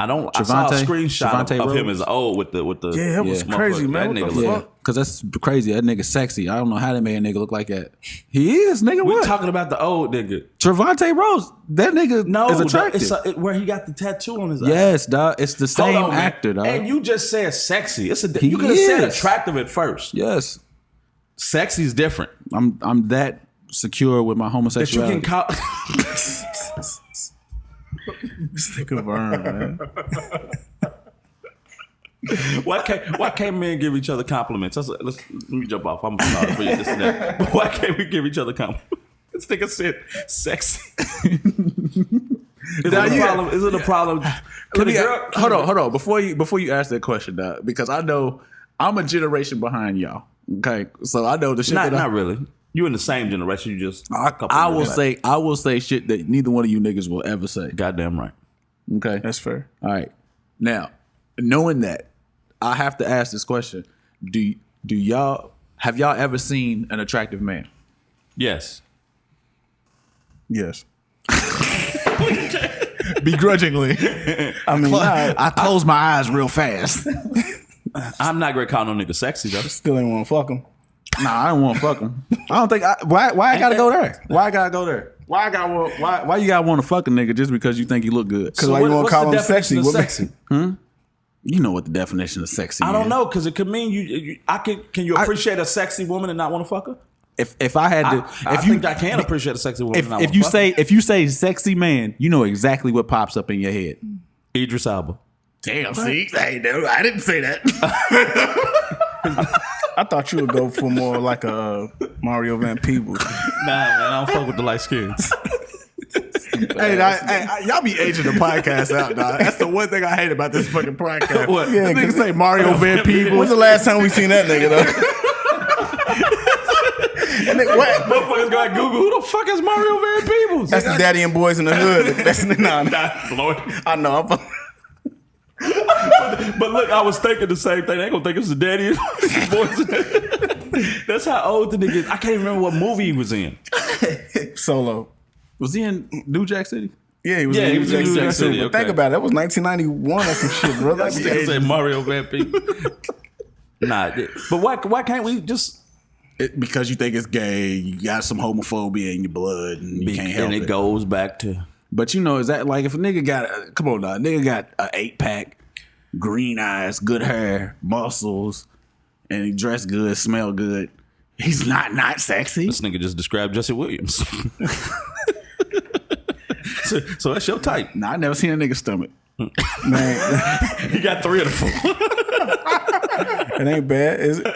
I saw a
Trevante?
screenshot
Trevante
of him
Rhodes?
as old with the
Yeah, it was crazy,
motherfucker.
man.
That
What
nigga
the
look-
fuck?
Because that's crazy. That nigga sexy. I don't know how they made a nigga look like that. He is, nigga.
We
What?
talking about the old nigga.
Trevante Rhodes. That nigga
No,
is attractive.
it's where he got the tattoo on his eye.
Yes, dog. It's the
Hold
same
on, man.
actor, dog.
And you just said sexy.
He
You could have said
is.
attractive at first.
Yes.
Sexy's different.
I'm that secure with my
That you
homosexuality.
can call.
Stick a burn, man.
Why can't men give each other compliments? Let me jump off. I'm sorry for you this and that. But why can't we give each other compliments? This nigga said sexy. Is it a problem?
Hold on. Before you ask that question, dog, because I know I'm a generation behind y'all. Okay, so I know the shit.
Not really. You in the same generation. You just.
I will say shit that neither one of you niggas will ever say.
Goddamn right.
Okay,
That's fair.
all right. Now, knowing that, I have to ask this question: Do y'all ever seen an attractive man?
Yes.
Yes.
Begrudgingly,
I mean,
I close my eyes real fast.
I'm not great calling no nigga sexy though.
still ain't want to fuck him.
Nah, I don't want to fuck him. I don't think. Why I gotta go there? Why I gotta go there? Why you gotta want to fuck a nigga just because you think he look good?
Because why you want to call him
definition
sexy?
of
What
sexy?
You know what the definition of sexy is.
I don't know because it could mean you. Can you appreciate a sexy woman and not want to fuck her?
If I had to,
I think I can appreciate a sexy woman. and not
if
wanna
you
fuck
say if you say sexy man, you know exactly what pops up in your head.
her. Idris Alba.
Damn, see, hey, no, I didn't say that.
I thought you would go for more like a Mario Van Peebles.
Nah, man, I don't fuck with the light skins.
Hey, y'all be aging the podcast out, dog. That's the one thing I hate about this fucking podcast.
What?
Yeah, niggas say Mario Van Peebles.
When's the last time we seen that nigga though? And what?
Motherfuckers got Google. Who the fuck is Mario Van Peebles?
That's the Daddy and Boys in the Hood. That's nah.
Lord.
I know.
But look, I was thinking the same thing. They ain't gonna think it's the Daddy and Boys. That's how old the nigga is. I can't remember what movie he was in.
Solo.
Was he in New Jack City?
Yeah, he was in New Jack City. But think about it. That was 1991 or some shit, bro. That's
They say Mario Van Peebles. Nah, but why can't we just...
Because you think it's gay, you got some homophobia in your blood, and you can't help it.
And it goes back to...
But you know, is that like if a nigga got come on now, a nigga got an 8-pack, green eyes, good hair, muscles, and he dressed good, smell good. He's not sexy.
This nigga just described Jesse Williams. so that's your type.
Nah, I never seen a nigga stomach.
Man,
He got 3 of the 4.
it ain't bad, is it?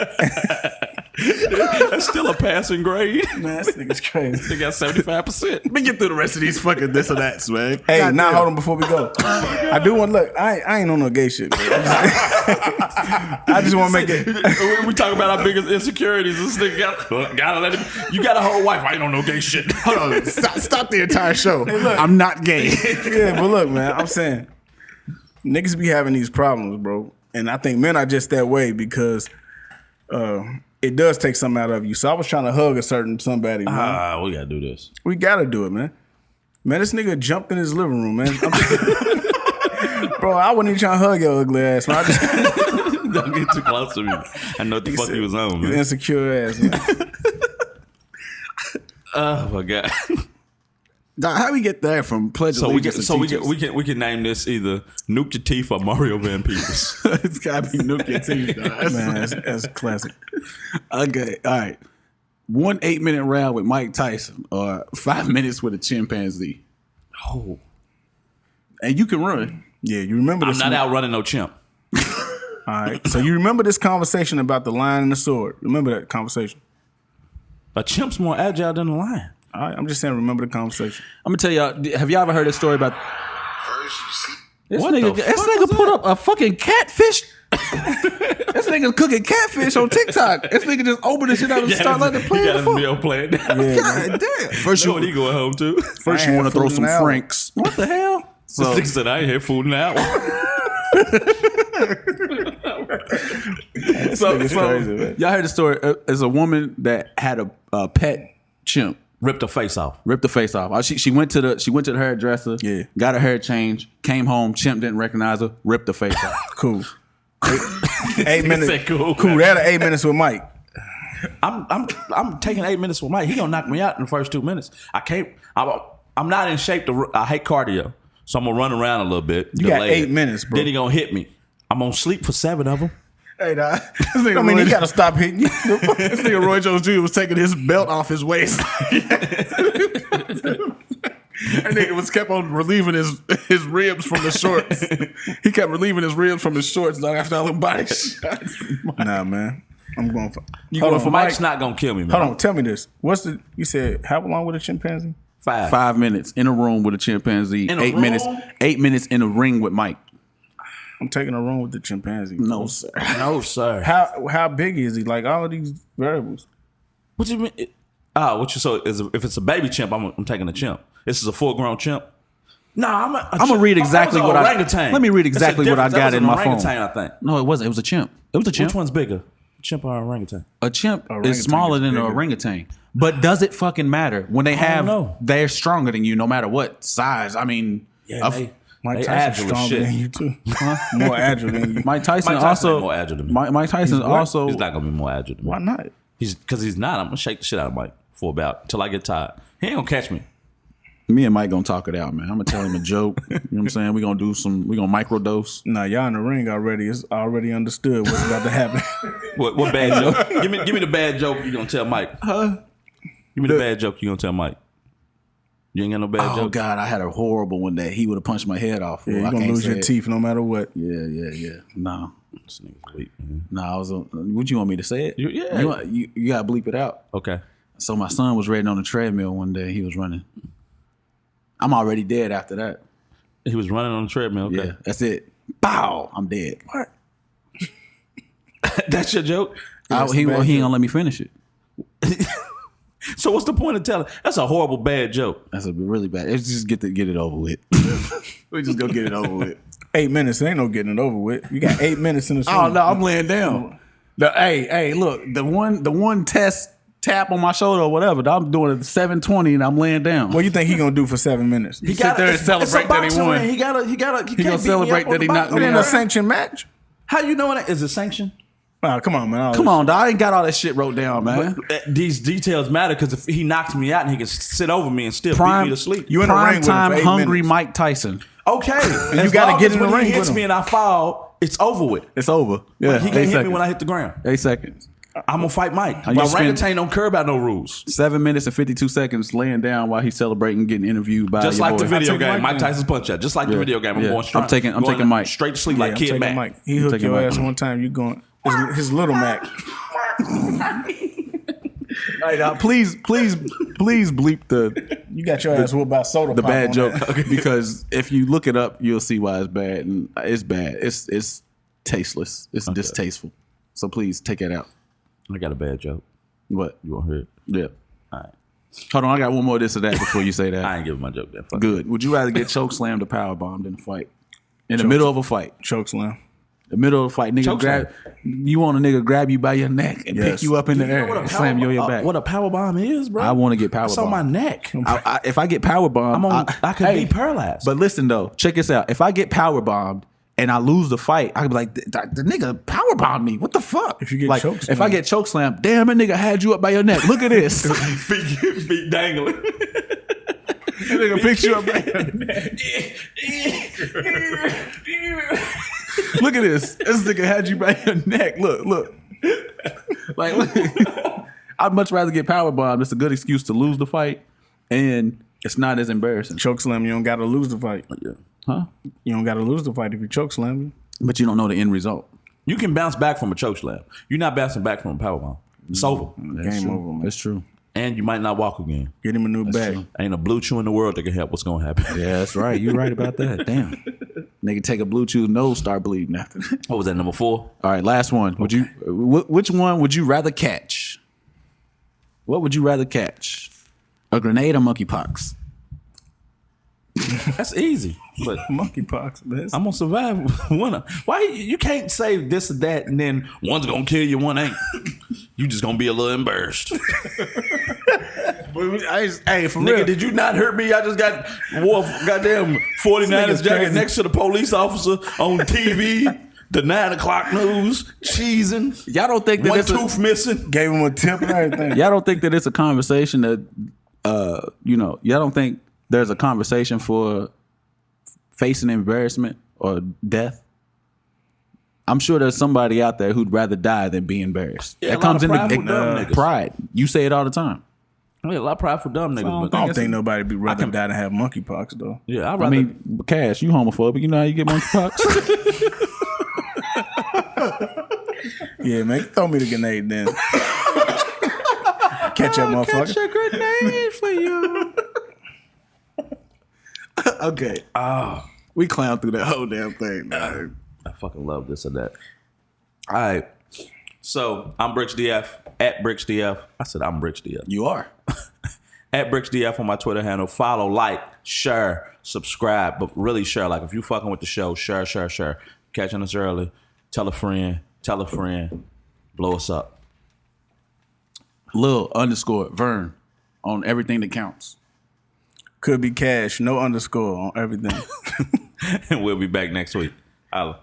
That's still a passing grade.
Man, this nigga's crazy.
They got 75%.
Let me get through the rest of these fucking this or that's, man.
Hey,
God
now
damn.
hold on before we go. I do want to look. I ain't on no gay shit. I just want to make it.
We talk about our biggest insecurities. This nigga gotta let him. You got a whole wife. I ain't on no gay shit.
Hold on, stop the entire show. I'm not gay.
Yeah, but look, man, I'm saying niggas be having these problems, bro, and I think men are just that way because it does take something out of you. So I was trying to hug a certain somebody, man.
We gotta do this.
We gotta do it, man. Man, this nigga jumped in his living room, man. Bro, I wasn't even trying to hug your ugly ass, man. I just
Don't get too close to me. I know what the fuck he was on, man.
insecure ass, man.
Oh my god.
Dog, how we get there from pledge
So
allegiance?
we can name this either Nuke the Teef or Mario Van Peebles.
It's gotta be Nuke and teeth, dog.
Man, that's classic.
Okay, all right. 1 8-minute round with Mike Tyson or 5 minutes with a chimpanzee.
Oh,
And you can run.
Yeah, you remember
I'm
this?
not outrunning no chimp.
All right. So you remember this conversation about the lion and the sword? Remember that conversation?
A chimp's more agile than a lion.
All right. I'm just saying, remember the conversation.
I'm gonna tell y'all. Have y'all ever heard a story about this
What the
nigga? This
fuck
nigga
was
put
that?
up a fucking catfish. This nigga cooking catfish on TikTok. This nigga just opened this shit up and start letting it play.
He got
the
his
fuck.
meal plan down.
God damn. First
Know what he
you,
going home to?
first
I
you
ain't
want to
had
throw
food
some
in an hour.
franks. What the hell?
So
So
nigga said I ain't had food in an hour.
Nigga's crazy, man.
y'all heard the story? There's a woman that had a pet chimp.
Ripped her face off.
Ripped the face off. She went to the hairdresser.
Yeah.
Got her hair changed. Came home. Chimp didn't recognize her. Ripped the face off.
Cool. 8 minutes.
said cool.
Cool. That 8 minutes with Mike.
I'm taking 8 minutes with Mike. He gonna knock me out in the first 2 minutes. I can't. I'm not in shape to. I hate cardio, so I'm gonna run around a little bit.
You got
delay
8
it.
minutes, bro.
Then he gonna hit me. I'm gonna sleep for 7 of them.
Hey, nah.
I mean, you gotta stop hitting you.
This nigga Roy Jones Jr. was taking his belt off his waist. That nigga was kept on relieving his ribs from the shorts. He kept relieving his ribs from his shorts dog, after all them body shots.
Nah, man. I'm going for.
You
Hold
going
on,
for
Mike's
Mike?
not gonna kill me, man.
Hold on. Tell me this. What's the? You said how long with a chimpanzee?
5.
5 minutes in a room with a chimpanzee.
In a
8
room?
minutes. 8 minutes in a ring with Mike.
I'm taking a room with the chimpanzee.
No, sir.
No, sir.
How big is he? Like all of these variables.
What you mean? What you so? If it's a baby chimp, I'm taking a chimp. This is a full grown chimp. Nah, I'm gonna
read exactly what I-
orangutan.
let me read
That's
exactly
a
what I
difference. That
got
was
in
an
my phone.
orangutan, I think.
No, it wasn't. It was a chimp. It was a chimp.
Which one's bigger, chimp or orangutan?
A chimp
Orangutan
is smaller
is
than an
bigger.
orangutan. But does it fucking matter? When they
don't know.
they're stronger than you no matter what size. I mean,
Yeah,
Mike
they
Tyson's
agile as
stronger
shit.
than you too. More agile than you.
Mike Tyson
Mike Tyson
also
ain't more agile than me.
Mike Tyson
He's what?
also
He's not gonna be more agile than me.
Why not?
Because he's not. I'm gonna shake the shit out of Mike for about till I get tired. He ain't gonna catch me.
me and Mike gonna talk it out, man. I'm gonna tell him a joke. You know what I'm saying? We gonna microdose.
Nah, y'all in the ring already. It's already understood what's about to happen.
What bad joke? Give me the bad joke you gonna tell Mike. Give me the bad joke you gonna tell Mike. You ain't got no bad
Oh
joke.
God, I had a horrible one that he would have punched my head off.
Yeah, you're
I
gonna
can't
lose
say
your
it.
teeth no matter what.
Yeah. No.
This nigga's weak, man.
Nah, I was. What you want me to say it?
Yeah.
You gotta bleep it out.
Okay.
So my son was riding on the treadmill one day. He was running. I'm already dead after that.
He was running on the treadmill. Okay.
Yeah, that's it. Bow, I'm dead.
What?
That's your joke?
He ain't gonna let me finish it.
So what's the point of telling? That's a horrible bad joke.
That's a really bad. Let's just get it over with. We just go get it over with.
8 minutes. There ain't no getting it over with. You got 8 minutes in the swim.
Oh no, I'm laying down. Hey, look, the one tap on my shoulder or whatever. I'm doing it at 7:20 and I'm laying down.
What do you think he gonna do for 7 minutes?
He sit there and celebrate that he won.
He
gonna celebrate that he knocked
It
me
ain't a
out.
sanctioned match.
How you know that? Is it sanctioned?
Oh, come on, man.
Come on, dog. I ain't got all that shit wrote down, man.
These details matter because if he knocks me out and he can sit over me and still beat me to sleep.
You in the ring
Prime
with him
time
for 8
hungry
minutes.
Mike Tyson.
Okay.
And you gotta get in the
when
ring
he hits
with
me
him.
and I fall, it's over with.
It's over. Yeah,
He can't hit me when I hit the ground.
8 seconds.
I'm gonna fight Mike.
you
My
spend-
orangutan don't care about no rules.
7 minutes and 52 seconds laying down while he's celebrating, getting interviewed by
Just
your
like
boy.
the video
take
game,
Mike
Mike
then.
Tyson's punch out. Just like the video game, I'm
Yeah.
going straight.
I'm taking Mike.
straight to sleep
Yeah,
like
I'm
Kid
taking
Mac.
Mike. He hooked
taking
your
Mike.
ass one time. You going his little Mac.
Hey, now, please bleep the
You got your ass whooped by soda.
the
pop
bad
on
joke
that.
because if you look it up, you'll see why it's bad. And it's bad. It's tasteless. It's distasteful. So please take that out.
I got a bad joke.
What?
You want to hear it?
Yeah.
All right.
Hold on, I got one more of this or that before you say that.
I ain't giving my joke that. Fuck.
Good. Would you rather get choke slammed or power bombed in a fight? In the middle of a fight.
Choke slam.
The middle of a fight, nigga
Choke
you want a nigga grab you by your neck and pick you up in the air and slam you on your back.
What a power bomb is, bro?
I want to get power
It's
bombed.
on my neck.
If I get power bombed,
I could be paralyzed.
But listen though, check this out. If I get power bombed and I lose the fight, I could be like, the nigga power bombed me. What the fuck?
If you get
like,
choke
if I get choke slammed, damn, a nigga had you up by your neck. Look at this.
feet dangling.
That nigga picks you up by your neck. Look at this. This nigga had you by your neck. Look. Like, I'd much rather get power bombed. It's a good excuse to lose the fight, and it's not as embarrassing.
Choke slam. You don't got to lose the fight.
Yeah.
Huh?
You don't got to lose the fight if you choke slam me.
But you don't know the end result.
You can bounce back from a choke slam. You're not bouncing back from a power bomb. It's over.
Game over, man.
That's true.
And you might not walk again.
Get him a new bag.
true.
Ain't a blue chew in the world that can help what's gonna happen.
Yeah, that's right. You're right about that. Damn. Nigga take a blue chew, nose start bleeding after that.
What was that, number 4?
All right, last one. Would you? Which one would you rather catch? What would you rather catch? A grenade or monkeypox?
That's easy. But
Monkeypox, man.
I'm gonna survive one. Why you can't say this or that and then one's gonna kill you, one ain't. You just gonna be a little embarrassed.
Hey, for
Nigga, did you not hurt me? I just got wore a goddamn 49ers jacket
crazy.
next to the police officer on TV. The 9 o'clock news, cheesing,
Y'all don't think that
one
it's a,
tooth missing.
Gave him a tip and everything.
y'all don't think that it's a conversation that y'all don't think there's a conversation for facing embarrassment or death? I'm sure there's somebody out there who'd rather die than be embarrassed.
Yeah, a
that
lot
comes
of
in
prideful dumb niggas.
pride. You say it all the time.
Yeah, a lot of pride for dumb niggas. But
I don't think nobody be rather die than have monkeypox though.
yeah, I'd
I
rather.
mean, Cash, you homophobic. You know how you get monkeypox?
Yeah, man. Throw me the grenade then. Catch up, motherfucker.
a grenade for you. Okay. We clown through that whole damn thing. Dog.
I fucking love this or that. All right. So I'm Bricks DF at Bricks DF. I said I'm Bricks DF.
You are.
At Bricks DF on my Twitter handle. Follow, like, share, subscribe, but really share. Like if you fucking with the show, share. Catching us early. Tell a friend. Blow us up.
Lil _ Vern on everything that counts.
Could be cash, no underscore on everything.
And we'll be back next week. Holla.